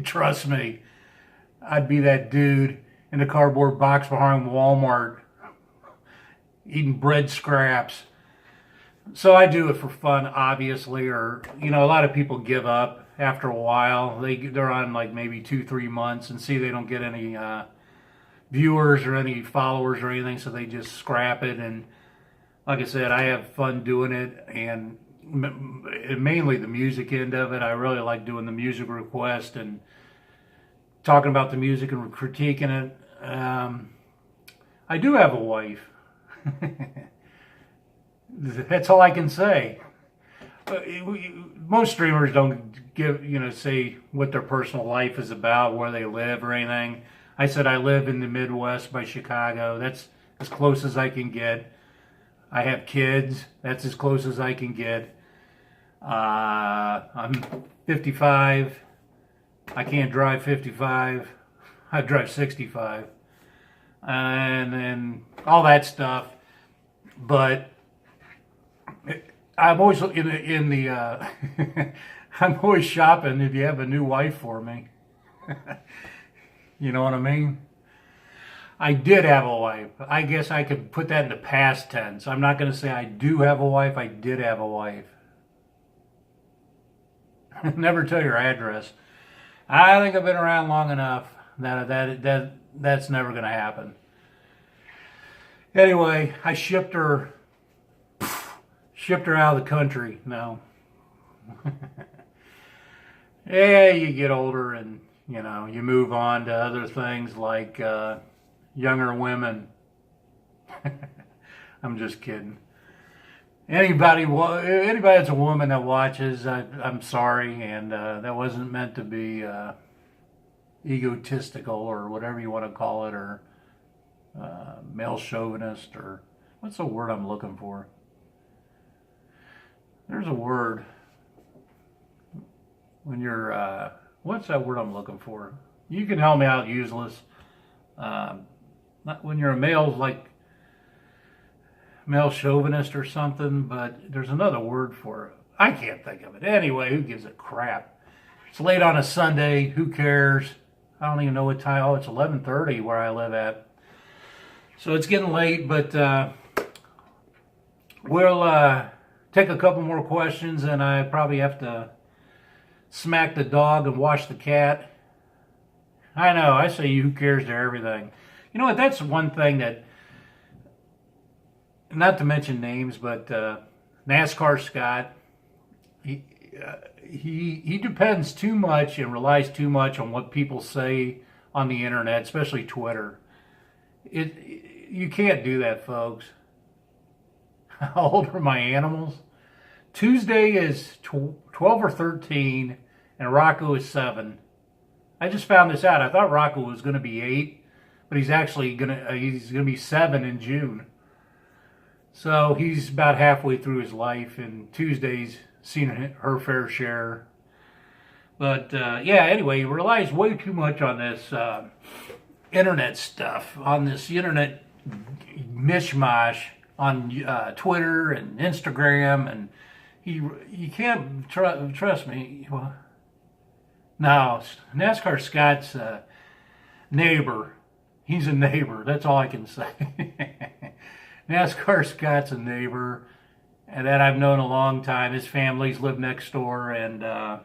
trust me, I'd be that dude in a cardboard box behind Walmart eating bread scraps. So I do it for fun, obviously, or, you know, a lot of people give up after a while. They're on like maybe 2-3 months and see they don't get any viewers or any followers or anything, so they just scrap it. And like I said, I have fun doing it, and mainly the music end of it. I really like doing the music request and talking about the music and critiquing it. I do have a wife. That's all I can say. Most streamers don't say what their personal life is about, where they live or anything. I said I live in the Midwest by Chicago. That's as close as I can get. I have kids. That's as close as I can get. I'm 55. I can't drive 55. I drive 65. And then all that stuff. But I'm always in the I'm always shopping if you have a new wife for me. You know what I mean? I did have a wife. I guess I could put that in the past tense. I'm not going to say I do have a wife. I did have a wife. Never tell your address. I think I've been around long enough that's never going to happen. Anyway, I shipped her out of the country. No. Yeah, you get older and, you know, you move on to other things like younger women. I'm just kidding. Anybody that's a woman that watches, I'm sorry, and that wasn't meant to be egotistical or whatever you want to call it, or male chauvinist, or what's the word I'm looking for? There's a word when you're what's that word I'm looking for? You can help me out, useless. Not when you're a male, like male chauvinist or something, but there's another word for it. I can't think of it. Anyway, who gives a crap? It's late on a Sunday. Who cares? I don't even know what time. Oh, it's 11:30 where I live at. So it's getting late, but we'll take a couple more questions, and I probably have to smack the dog and wash the cat. I know, I say who cares to everything. You know what, that's one thing that, not to mention names, but NASCAR Scott, he depends too much and relies too much on what people say on the internet, especially Twitter. You can't do that, folks. How old are my animals? Tuesday is 12 or 13, and Rocco is 7. I just found this out. I thought Rocco was going to be 8, but he's actually he's gonna be 7 in June. So he's about halfway through his life, and Tuesday's seen her fair share. But yeah, anyway, he relies way too much on this internet stuff, on this internet mishmash on Twitter and Instagram, and you can't trust me. Well, no, NASCAR Scott's neighbor. He's a neighbor. That's all I can say. NASCAR Scott's a neighbor, and that I've known a long time. His family's lived next door, and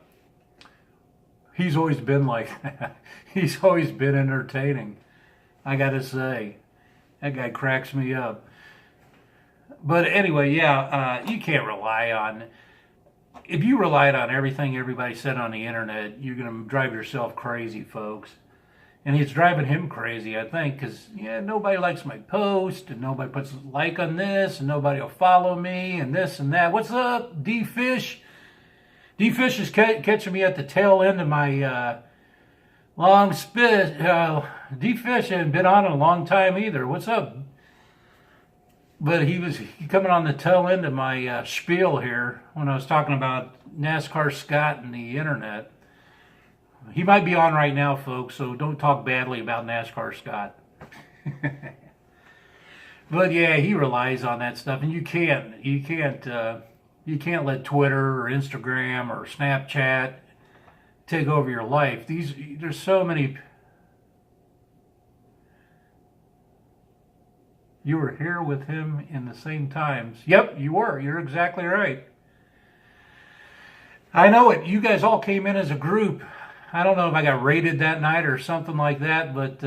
he's always been like that. He's always been entertaining, I gotta say. That guy cracks me up. But anyway, yeah, you can't rely on... If you relied on everything everybody said on the internet, you're going to drive yourself crazy, folks. And it's driving him crazy, I think, because, yeah, nobody likes my post, and nobody puts a like on this, and nobody will follow me, and this and that. What's up, D-Fish? D-Fish is catching me at the tail end of my long spit. D-Fish hadn't been on in a long time either. What's up? But he was coming on the tail end of my spiel here when I was talking about NASCAR Scott and the internet. He might be on right now, folks, so don't talk badly about NASCAR Scott. But yeah, he relies on that stuff, and you can't let Twitter or Instagram or Snapchat take over your life. There's so many. You were here with him in the same times. Yep, you were. You're exactly right. I know it. You guys all came in as a group. I don't know if I got raided that night or something like that, but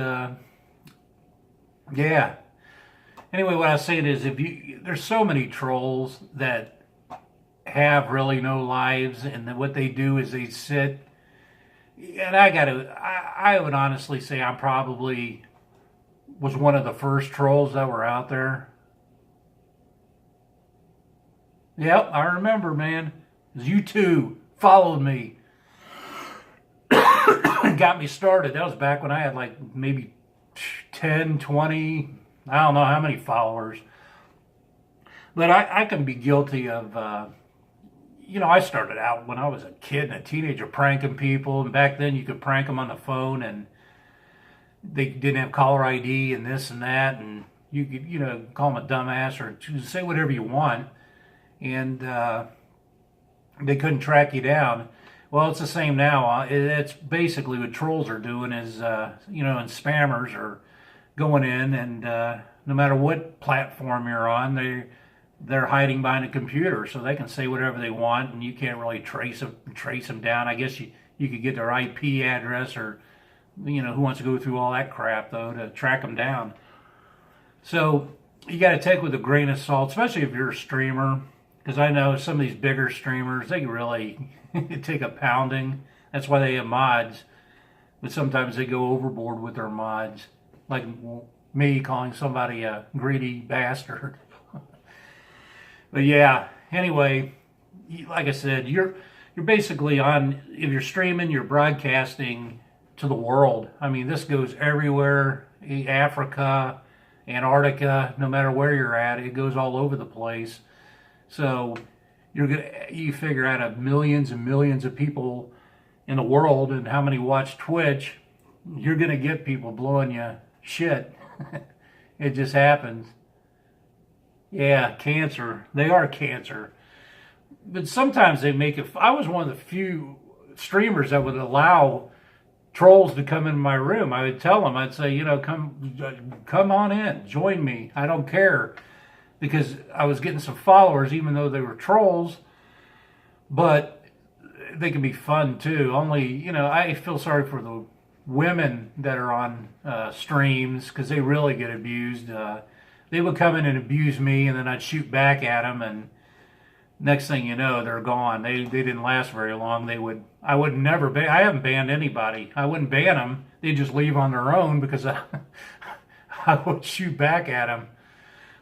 yeah. Anyway, what I was saying is, there's so many trolls that have really no lives, and what they do is they sit. And I would honestly say I'm probably was one of the first trolls that were out there. Yep, I remember, man. You two followed me. Got me started. That was back when I had like maybe 10, 20, I don't know how many followers. But I can be guilty of, I started out when I was a kid and a teenager pranking people. And back then you could prank them on the phone, and they didn't have caller ID and this and that, and you could, call them a dumbass or say whatever you want, and they couldn't track you down. Well, it's the same now. It's basically what trolls are doing is, and spammers are going in, and no matter what platform you're on, they're hiding behind a computer, so they can say whatever they want, and you can't really trace them down. I guess you could get their IP address, or who wants to go through all that crap, though, to track them down. So you got to take it with a grain of salt, especially if you're a streamer, because I know some of these bigger streamers, they can really take a pounding. That's why they have mods, but sometimes they go overboard with their mods, like me calling somebody a greedy bastard. But yeah, anyway, like I said, you're basically on, if you're streaming, you're broadcasting to the world. I mean, this goes everywhere, Africa, Antarctica, no matter where you're at, it goes all over the place. So you figure out of millions and millions of people in the world and how many watch Twitch, you're going to get people blowing you shit. It just happens. Yeah, cancer. They are cancer. But sometimes they make it. I was one of the few streamers that would allow trolls to come in my room. I would tell them, I'd say, come on in, join me. I don't care. Because I was getting some followers, even though they were trolls. But they can be fun too. Only, I feel sorry for the women that are on streams, because they really get abused. They would come in and abuse me, and then I'd shoot back at them, and Next thing you know, they're gone. They didn't last very long. I would never ban. I haven't banned anybody. I wouldn't ban them. They just leave on their own because I would shoot back at them.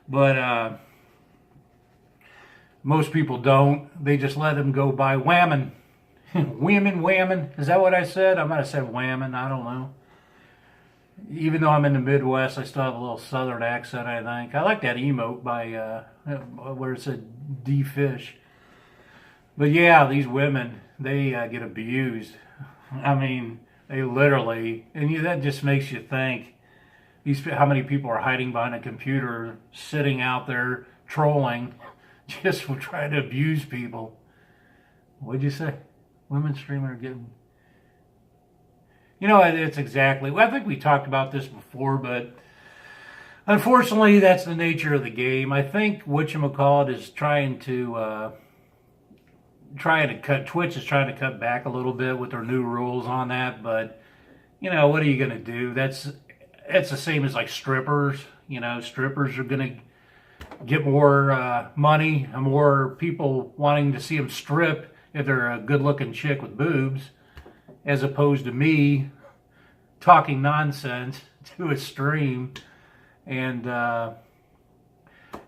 But most people don't. They just let them go by whamming. Whamming. Is that what I said? I might have said whamming. I don't know. Even though I'm in the Midwest, I still have a little Southern accent, I think. I like that emote by where it said D-Fish. But yeah, these women, they get abused. I mean, they literally, and that just makes you think how many people are hiding behind a computer, sitting out there trolling, just for trying to abuse people. What'd you say? Women streamers are getting... You know, it's exactly... I think we talked about this before, but unfortunately, that's the nature of the game. I think whatchamacallit is trying to cut... Twitch is trying to cut back a little bit with their new rules on that, but, you know, what are you going to do? It's the same as, like, strippers. You know, strippers are going to get more money and more people wanting to see them strip if they're a good-looking chick with boobs, as opposed to me talking nonsense to a stream. And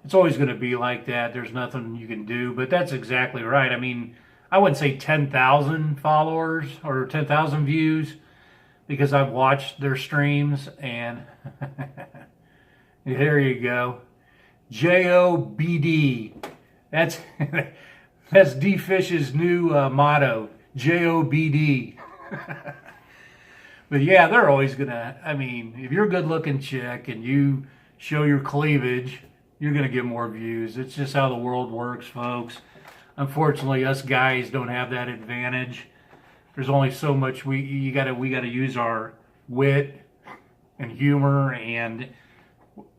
it's always going to be like that. There's nothing you can do. But that's exactly right. I mean, I wouldn't say 10,000 followers or 10,000 views, because I've watched their streams. And there you go. J-O-B-D. That's D-Fish's new motto. J-O-B-D. But yeah, they're always gonna, I mean, if you're a good looking chick and you show your cleavage, you're gonna get more views. It's just how the world works, folks. Unfortunately, us guys don't have that advantage. There's only so much we gotta use our wit and humor and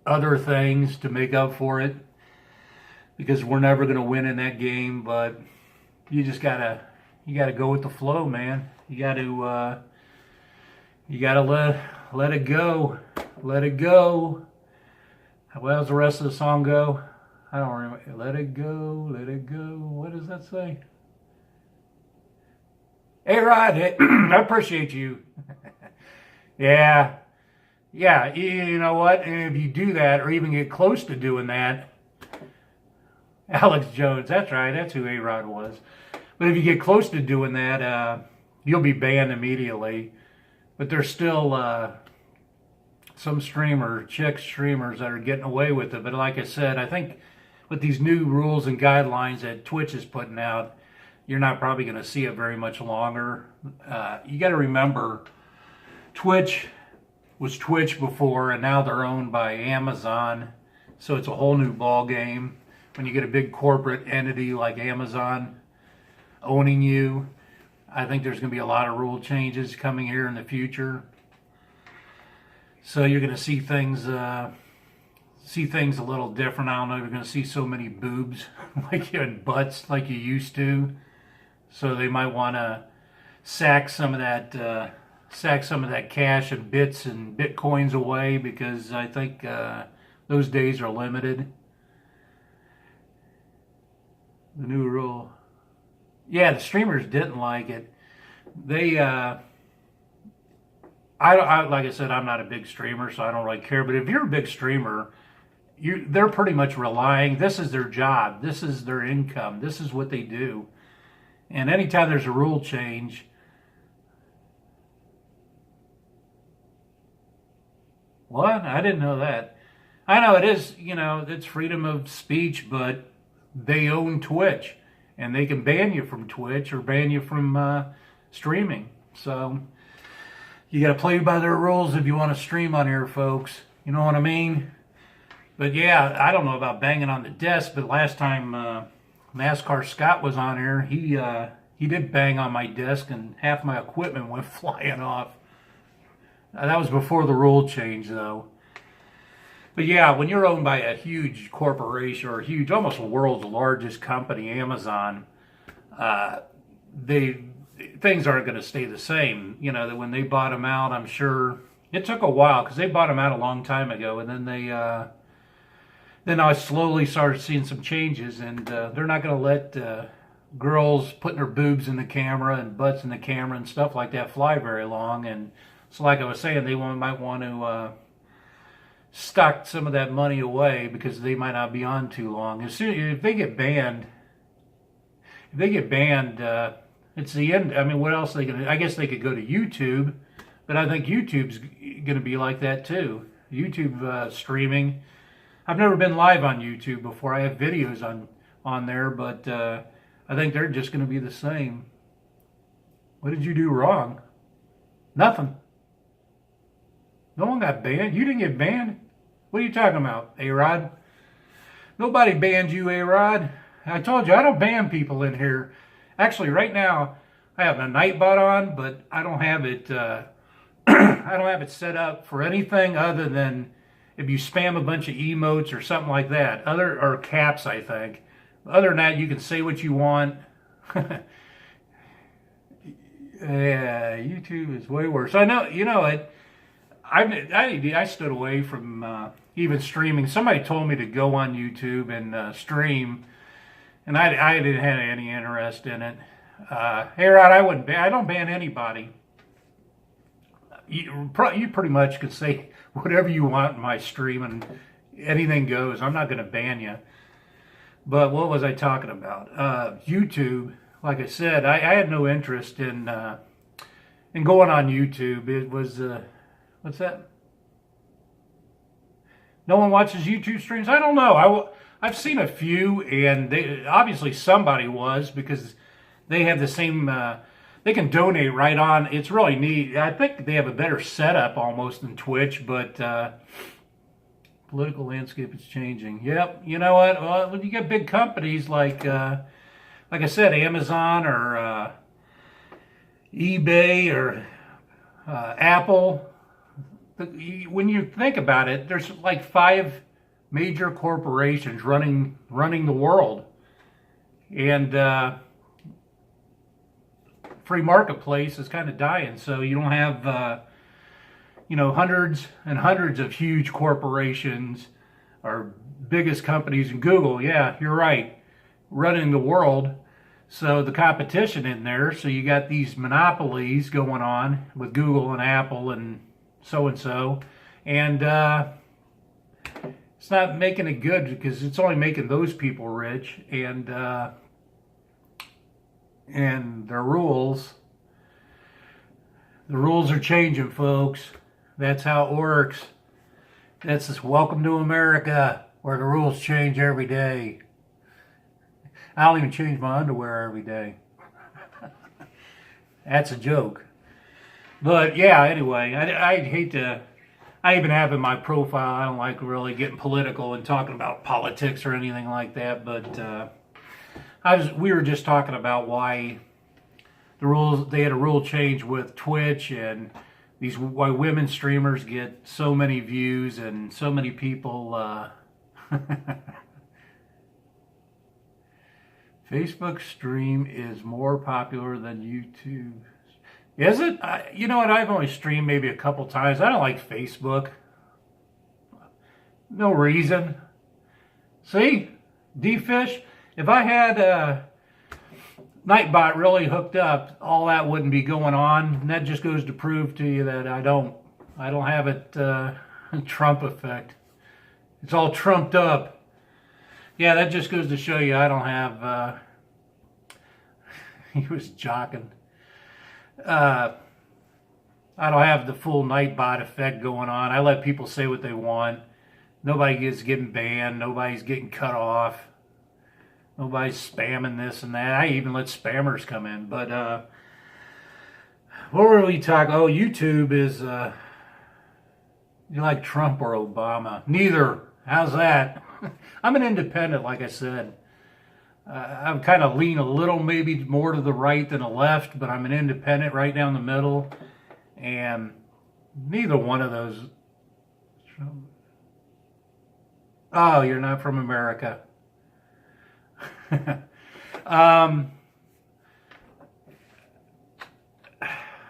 other things to make up for it, because we're never gonna win in that game. But you just gotta go with the flow, man. You gotta let it go. Let it go. How does the rest of the song go? I don't remember. Let it go, let it go. What does that say? Hey, Rod, I appreciate you. Yeah. You know what? And if you do that, or even get close to doing that, Alex Jones, that's right. That's who A-Rod was. But if you get close to doing that, you'll be banned immediately. But there's still some chick streamers that are getting away with it. But like I said, I think with these new rules and guidelines that Twitch is putting out, you're not probably going to see it very much longer. You got to remember, Twitch was Twitch before, and now they're owned by Amazon. So it's a whole new ball game. When you get a big corporate entity like Amazon owning you, I think there's going to be a lot of rule changes coming here in the future. So you're going to see things a little different. I don't know if you're going to see so many boobs and butts like you used to. So they might want to sack some of that cash and bits and bitcoins away, because I think those days are limited. The new rule. Yeah, the streamers didn't like it. They, like I said, I'm not a big streamer, so I don't really care. But if you're a big streamer, they're pretty much relying. This is their job. This is their income. This is what they do. And anytime there's a rule change, what? I didn't know that. I know it is. It's freedom of speech, but they own Twitch. And they can ban you from Twitch or ban you from streaming. So you got to play by their rules if you want to stream on here, folks. You know what I mean? But yeah, I don't know about banging on the desk, but last time NASCAR Scott was on here, he did bang on my desk and half my equipment went flying off. That was before the rule change, though. But yeah, when you're owned by a huge corporation or almost the world's largest company, Amazon, things aren't going to stay the same. That when they bought them out, I'm sure it took a while, because they bought them out a long time ago, and then then I slowly started seeing some changes, and they're not going to let girls putting their boobs in the camera and butts in the camera and stuff like that fly very long. And so, like I was saying, they might want to stock some of that money away because they might not be on too long. If they get banned, it's the end. I mean, what else are they gonna? I guess they could go to YouTube, but I think YouTube's gonna be like that too. YouTube streaming. I've never been live on YouTube before. I have videos on there, but I think they're just gonna be the same. What did you do wrong? Nothing. No one got banned. You didn't get banned. What are you talking about, A-Rod? Nobody banned you, A-Rod. I told you, I don't ban people in here. Actually, right now, I have a Nightbot on, but I don't have it I don't have it set up for anything other than if you spam a bunch of emotes or something like that. Or caps, I think. Other than that, you can say what you want. Yeah, YouTube is way worse. I know, you know it. I stood away from even streaming. Somebody told me to go on YouTube and stream, and I didn't have any interest in it. Hey, Rod, I don't ban anybody. You pretty much could say whatever you want in my stream, and anything goes. I'm not going to ban you. But what was I talking about? YouTube. Like I said, I had no interest in going on YouTube. It was what's that? No one watches YouTube streams? I don't know. I've seen a few, and they obviously somebody was, because they have the same. They can donate right on. It's really neat. I think they have a better setup almost than Twitch, but political landscape is changing. Yep. You know what? Well, when you get big companies like I said, Amazon or eBay or Apple. When you think about it, there's like 5 major corporations running the world, and free marketplace is kind of dying. So you don't have hundreds and hundreds of huge corporations or biggest companies. And Google, yeah, you're right, running the world. So the competition in there. So you got these monopolies going on with Google and Apple and so, and it's not making it good, because it's only making those people rich, and their rules. The rules are changing, folks. That's how it works. That's just welcome to America, where the rules change every day. I don't even change my underwear every day. That's a joke. But yeah, anyway, I hate to. I even have in my profile, I don't like really getting political and talking about politics or anything like that. But we were just talking about why the rules. They had a rule change with Twitch, and why women streamers get so many views and so many people. Facebook stream is more popular than YouTube. Is it? You know what? I've only streamed maybe a couple times. I don't like Facebook. No reason. See? D-Fish? If I had Nightbot really hooked up, all that wouldn't be going on. And that just goes to prove to you that I don't have it Trump effect. It's all trumped up. Yeah, that just goes to show you I don't have he was jocking. I don't have the full Nightbot effect going on. I let people say what they want. Nobody is getting banned. Nobody's getting cut off. Nobody's spamming this and that. I even let spammers come in. But what were we talking? Oh, YouTube is you like Trump or Obama? Neither. How's that? I'm an independent, like I said. I'm kind of lean a little, maybe more to the right than the left, but I'm an independent right down the middle. And neither one of those. Oh, you're not from America. It's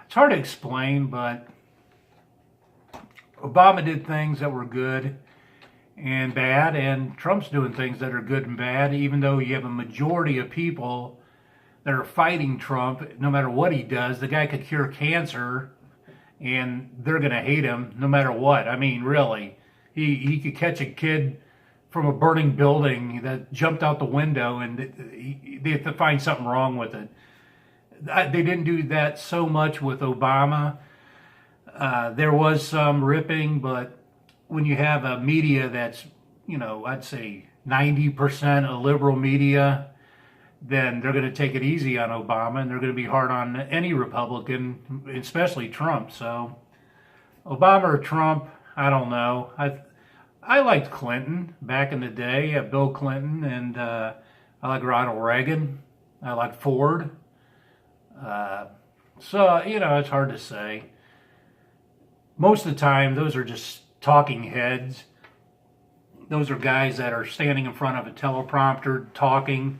hard to explain, but Obama did things that were good. and bad, and Trump's doing things that are good and bad, even though you have a majority of people that are fighting Trump. No matter what he does, the guy could cure cancer, and they're going to hate him no matter what. I mean, really. He could catch a kid from a burning building that jumped out the window, and they have to find something wrong with it. They didn't do that so much with Obama. There was some ripping, but when you have a media that's, I'd say 90% a liberal media, then they're going to take it easy on Obama, and they're going to be hard on any Republican, especially Trump. So Obama or Trump, I don't know. I liked Clinton back in the day, Bill Clinton, and I like Ronald Reagan. I like Ford. So, it's hard to say. Most of the time, those are just talking heads. Those are guys that are standing in front of a teleprompter talking,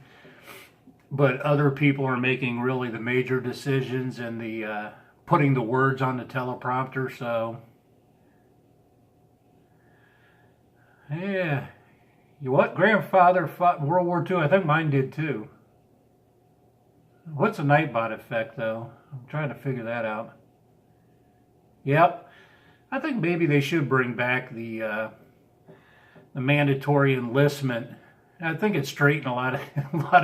but other people are making really the major decisions and the putting the words on the teleprompter. So, yeah. What? Grandfather fought in World War II? I think mine did too. What's a Nightbot effect, though? I'm trying to figure that out. Yep. I think maybe they should bring back the mandatory enlistment. I think it straightened a lot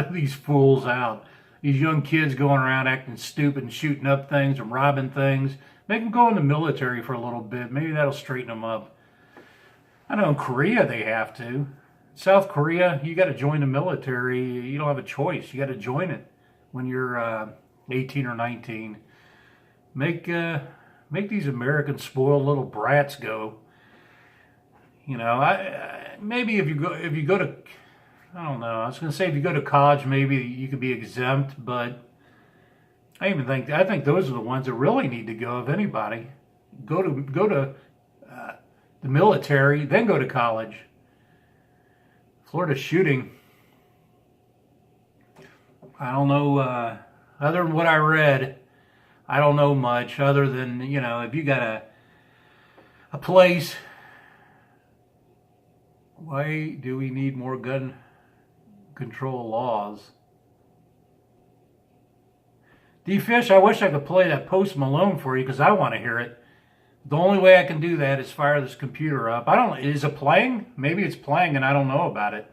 of these fools out. These young kids going around acting stupid and shooting up things and robbing things. Make them go in the military for a little bit. Maybe that'll straighten them up. I know in Korea they have to. South Korea, you got to join the military. You don't have a choice. You got to join it when you're 18 or 19. Make these American spoiled little brats go. Maybe if you go to, I don't know. I was going to say if you go to college, maybe you could be exempt, but I think those are the ones that really need to go. If anybody, go to the military, then go to college. Florida shooting. I don't know. Other than what I read, I don't know much. Other than if you got a place. Why do we need more gun control laws? D-Fish, I wish I could play that Post Malone for you because I want to hear it. The only way I can do that is fire this computer up. Is it playing? Maybe it's playing and I don't know about it.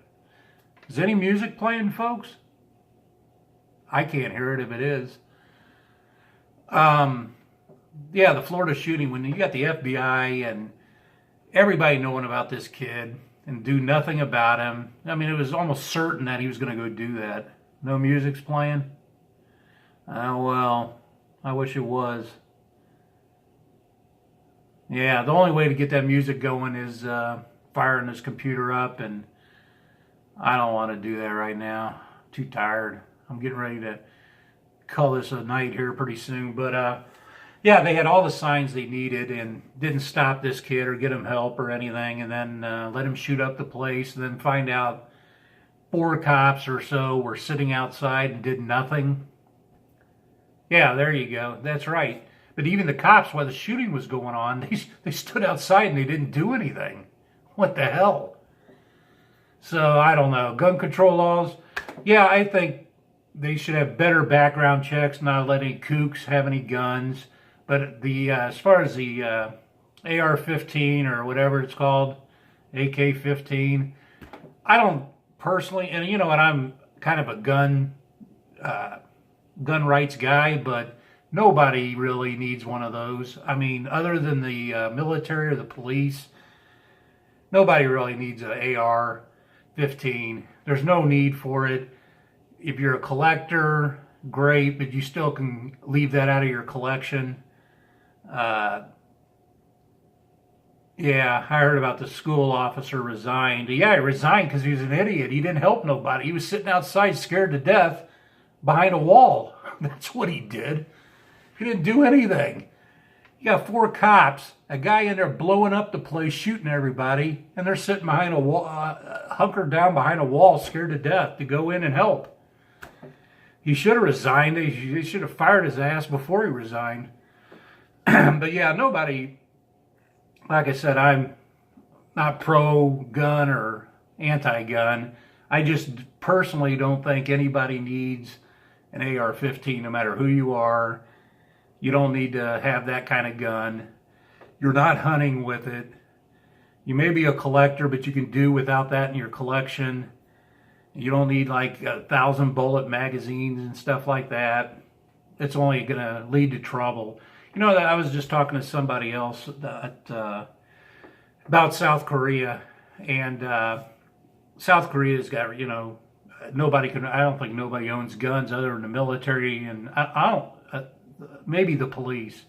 Is any music playing, folks? I can't hear it if it is. Yeah, the Florida shooting, when you got the FBI and everybody knowing about this kid and do nothing about him. I mean, it was almost certain that he was going to go do that. No music's playing? Oh, well, I wish it was. Yeah, the only way to get that music going is firing this computer up, and I don't want to do that right now. Too tired. I'm getting ready to call this a night here pretty soon. But, yeah, they had all the signs they needed and didn't stop this kid or get him help or anything, and then let him shoot up the place, and then find out 4 cops or so were sitting outside and did nothing. Yeah, there you go. That's right. But even the cops, while the shooting was going on, they stood outside and they didn't do anything. What the hell? So, I don't know. Gun control laws, yeah, I think they should have better background checks, not let any kooks have any guns. But as far as the AR-15 or whatever it's called, AK-15, I don't personally, and you know what, I'm kind of a gun rights guy, but nobody really needs one of those. I mean, other than the military or the police, nobody really needs an AR-15. There's no need for it. If you're a collector, great, but you still can leave that out of your collection. Yeah, I heard about the school officer resigned. Yeah, he resigned because he was an idiot. He didn't help nobody. He was sitting outside scared to death behind a wall. That's what he did. He didn't do anything. You got 4 cops, a guy in there blowing up the place, shooting everybody, and they're sitting behind a wall, hunkered down behind a wall, scared to death to go in and help. He should have resigned. They should have fired his ass before he resigned. But yeah, nobody, like I said, I'm not pro-gun or anti-gun. I just personally don't think anybody needs an AR-15, no matter who you are. You don't need to have that kind of gun. You're not hunting with it. You may be a collector, but you can do without that in your collection. You don't need like 1,000 bullet magazines and stuff like that. It's only going to lead to trouble. You know, I was just talking to somebody else about South Korea, and South Korea's got, you know, I don't think nobody owns guns other than the military, and I don't, maybe the police,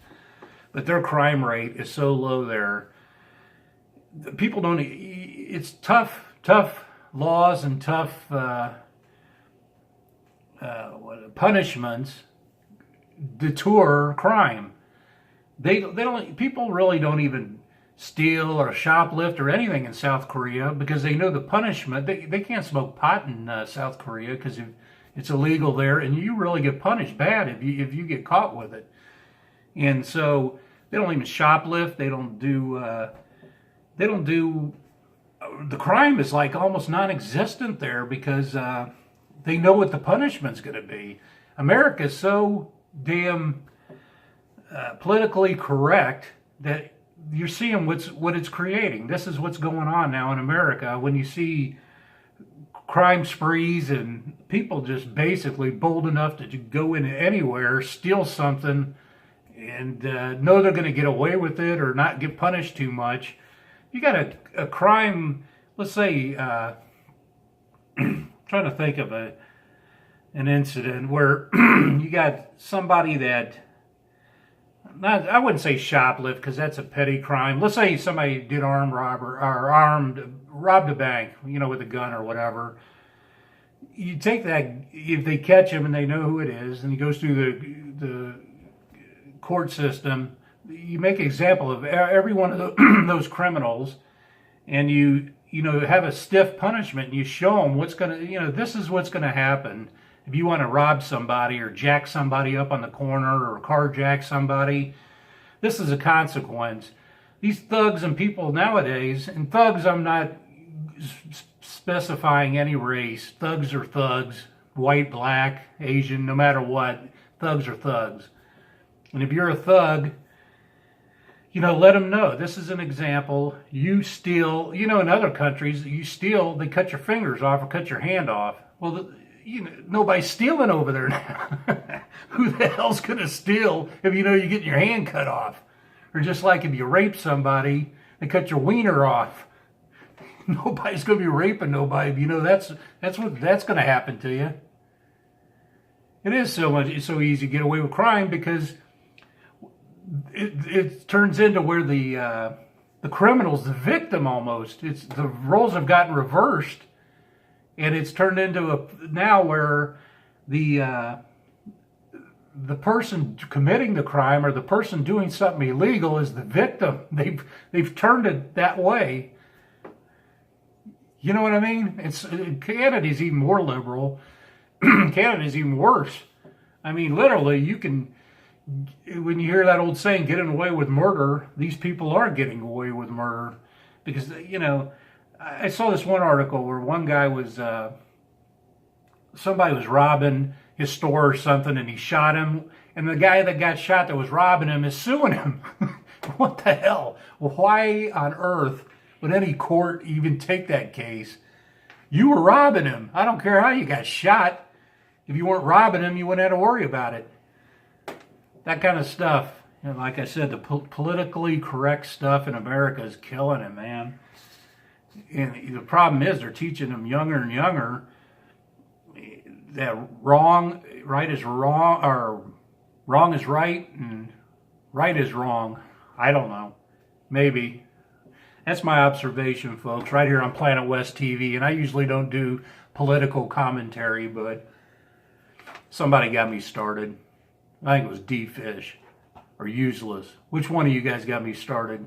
but their crime rate is so low there. People don't, it's tough laws and tough punishments deter crime. They don't, people really don't even steal or shoplift or anything in South Korea because they know the punishment. They can't smoke pot in South Korea because it's illegal there, and you really get punished bad if you get caught with it. And so they don't even shoplift. They don't do. The crime is like almost non-existent there because they know what the punishment's going to be. America is so damn politically correct that you're seeing what it's creating. This is what's going on now in America when you see crime sprees and people just basically bold enough to go into anywhere, steal something, and know they're going to get away with it or not get punished too much. You got a crime, let's say, trying to think of an incident where you got somebody that, I wouldn't say shoplift because that's a petty crime. Let's say somebody did robbed a bank, you know, with a gun or whatever. You take that, if they catch him and they know who it is, and he goes through the court system, you make an example of every one of those criminals, and you know, have a stiff punishment, and you show them what's going to, you know, this is what's going to happen. If you want to rob somebody or jack somebody up on the corner or carjack somebody, this is a consequence. These thugs and people nowadays, and thugs, I'm not specifying any race. Thugs are thugs, white, black, Asian, no matter what. Thugs are thugs. And if you're a thug, you know, let them know. This is an example. You steal, you know, in other countries, you steal, they cut your fingers off or cut your hand off. Well, you know, nobody's stealing over there now. Who the hell's going to steal if you know you're getting your hand cut off? Or just like if you rape somebody, they cut your wiener off. Nobody's going to be raping nobody. You know, that's going to happen to you. It is it's so easy to get away with crime because it turns into where the criminal's the victim almost. It's the roles have gotten reversed. And it's turned into now where the person committing the crime or the person doing something illegal is the victim. They've turned it that way. You know what I mean? Canada's even more liberal. Canada's even worse. I mean, literally, you can, when you hear that old saying, "getting away with murder," these people are getting away with murder because, you know. I saw this one article where one guy was, somebody was robbing his store or something, and he shot him, and the guy that got shot that was robbing him is suing him. What the hell? Why on earth would any court even take that case? You were robbing him. I don't care how you got shot. If you weren't robbing him, you wouldn't have to worry about it. That kind of stuff. You know, like I said, the politically correct stuff in America is killing it, man. And the problem is they're teaching them younger and younger that right is wrong, or wrong is right and right is wrong. I don't know. Maybe. That's my observation, folks, right here on Planet West TV. And I usually don't do political commentary, but somebody got me started. I think it was D-Fish or Useless. Which one of you guys got me started?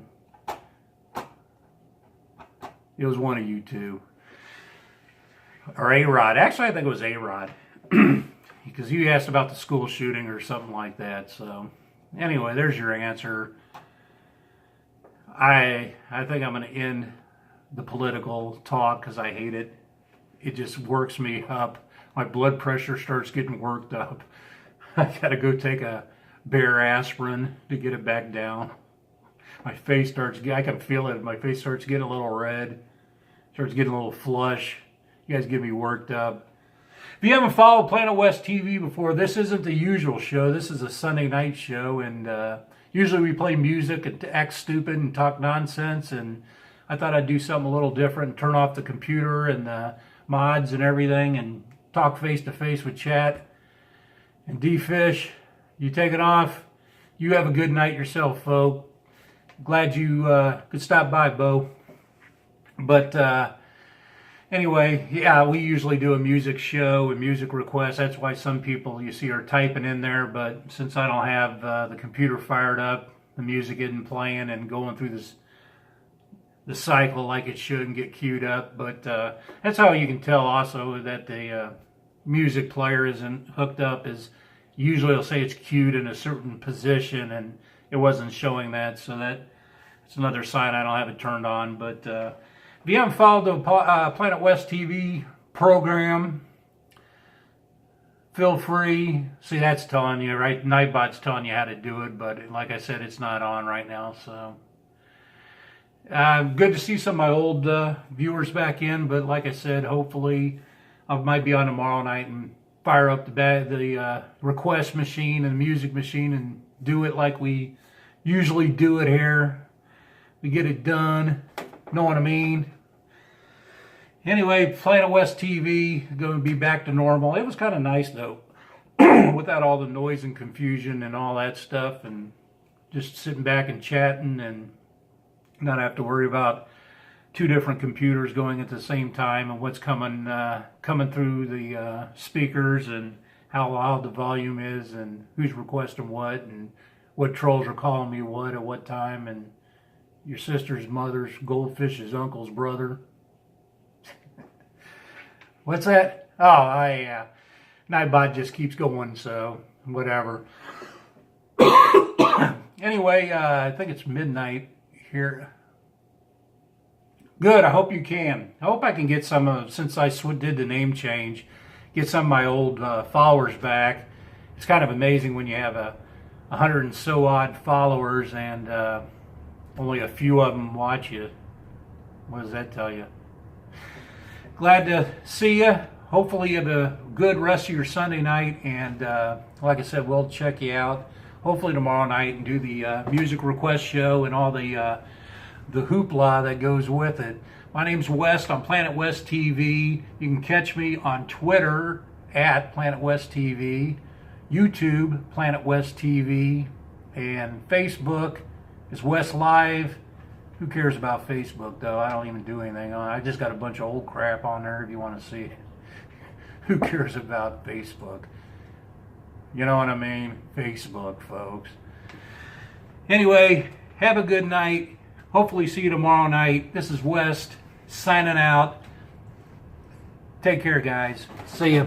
It was one of you two. Or A-Rod. Actually, I think it was A-Rod. Because you asked about the school shooting or something like that. So, anyway, there's your answer. I think I'm going to end the political talk because I hate it. It just works me up. My blood pressure starts getting worked up. I gotta go take a Bear aspirin to get it back down. My face starts, I can feel it. My face starts getting a little red, starts getting a little flush. You guys get me worked up. If you haven't followed Planet West TV before, this isn't the usual show. This is a Sunday night show, and usually we play music and act stupid and talk nonsense, and I thought I'd do something a little different, turn off the computer and the mods and everything, and talk face-to-face with chat. And D-Fish, you take it off. You have a good night yourself, folk. Glad you could stop by, Bo. But anyway, yeah, we usually do a music show and music requests. That's why some people you see are typing in there. But since I don't have the computer fired up, the music isn't playing and going through the cycle like it should and get queued up. But that's how you can tell also that the music player isn't hooked up. Is usually it'll say it's queued in a certain position and it wasn't showing that, so that's another sign I don't have it turned on. But if you haven't followed the Planet West TV program, feel free. See, that's telling you, right? Nightbot's telling you how to do it, but like I said, it's not on right now. So good to see some of my old viewers back in, but like I said, hopefully I might be on tomorrow night and fire up the request machine and the music machine and do it like we usually do it here. We get it done. Know what I mean? Anyway, Planet West TV going to be back to normal. It was kind of nice though, without all the noise and confusion and all that stuff, and just sitting back and chatting and not have to worry about two different computers going at the same time and what's coming through the speakers and how loud the volume is and who's requesting what and what trolls are calling me what at what time, and your sister's mother's goldfish's uncle's brother. What's that? Oh, Nightbot just keeps going, so whatever. Anyway, I think it's midnight here. Good, I hope you can. I hope I can get some of, since I did the name change, get some of my old followers back. It's kind of amazing when you have 100 and so odd followers and only a few of them watch you. What does that tell you? Glad to see you. Hopefully you have a good rest of your Sunday night, and like I said, we'll check you out hopefully tomorrow night and do the music request show and all the hoopla that goes with it. My name's West on Planet West TV. You can catch me on Twitter at Planet West TV, YouTube Planet West TV, and Facebook is West Live. Who cares about Facebook though? I don't even do anything on it. I just got a bunch of old crap on there if you want to see it. Who cares about Facebook? You know what I mean? Facebook, folks. Anyway, have a good night. Hopefully see you tomorrow night. This is West signing out. Take care, guys. See ya.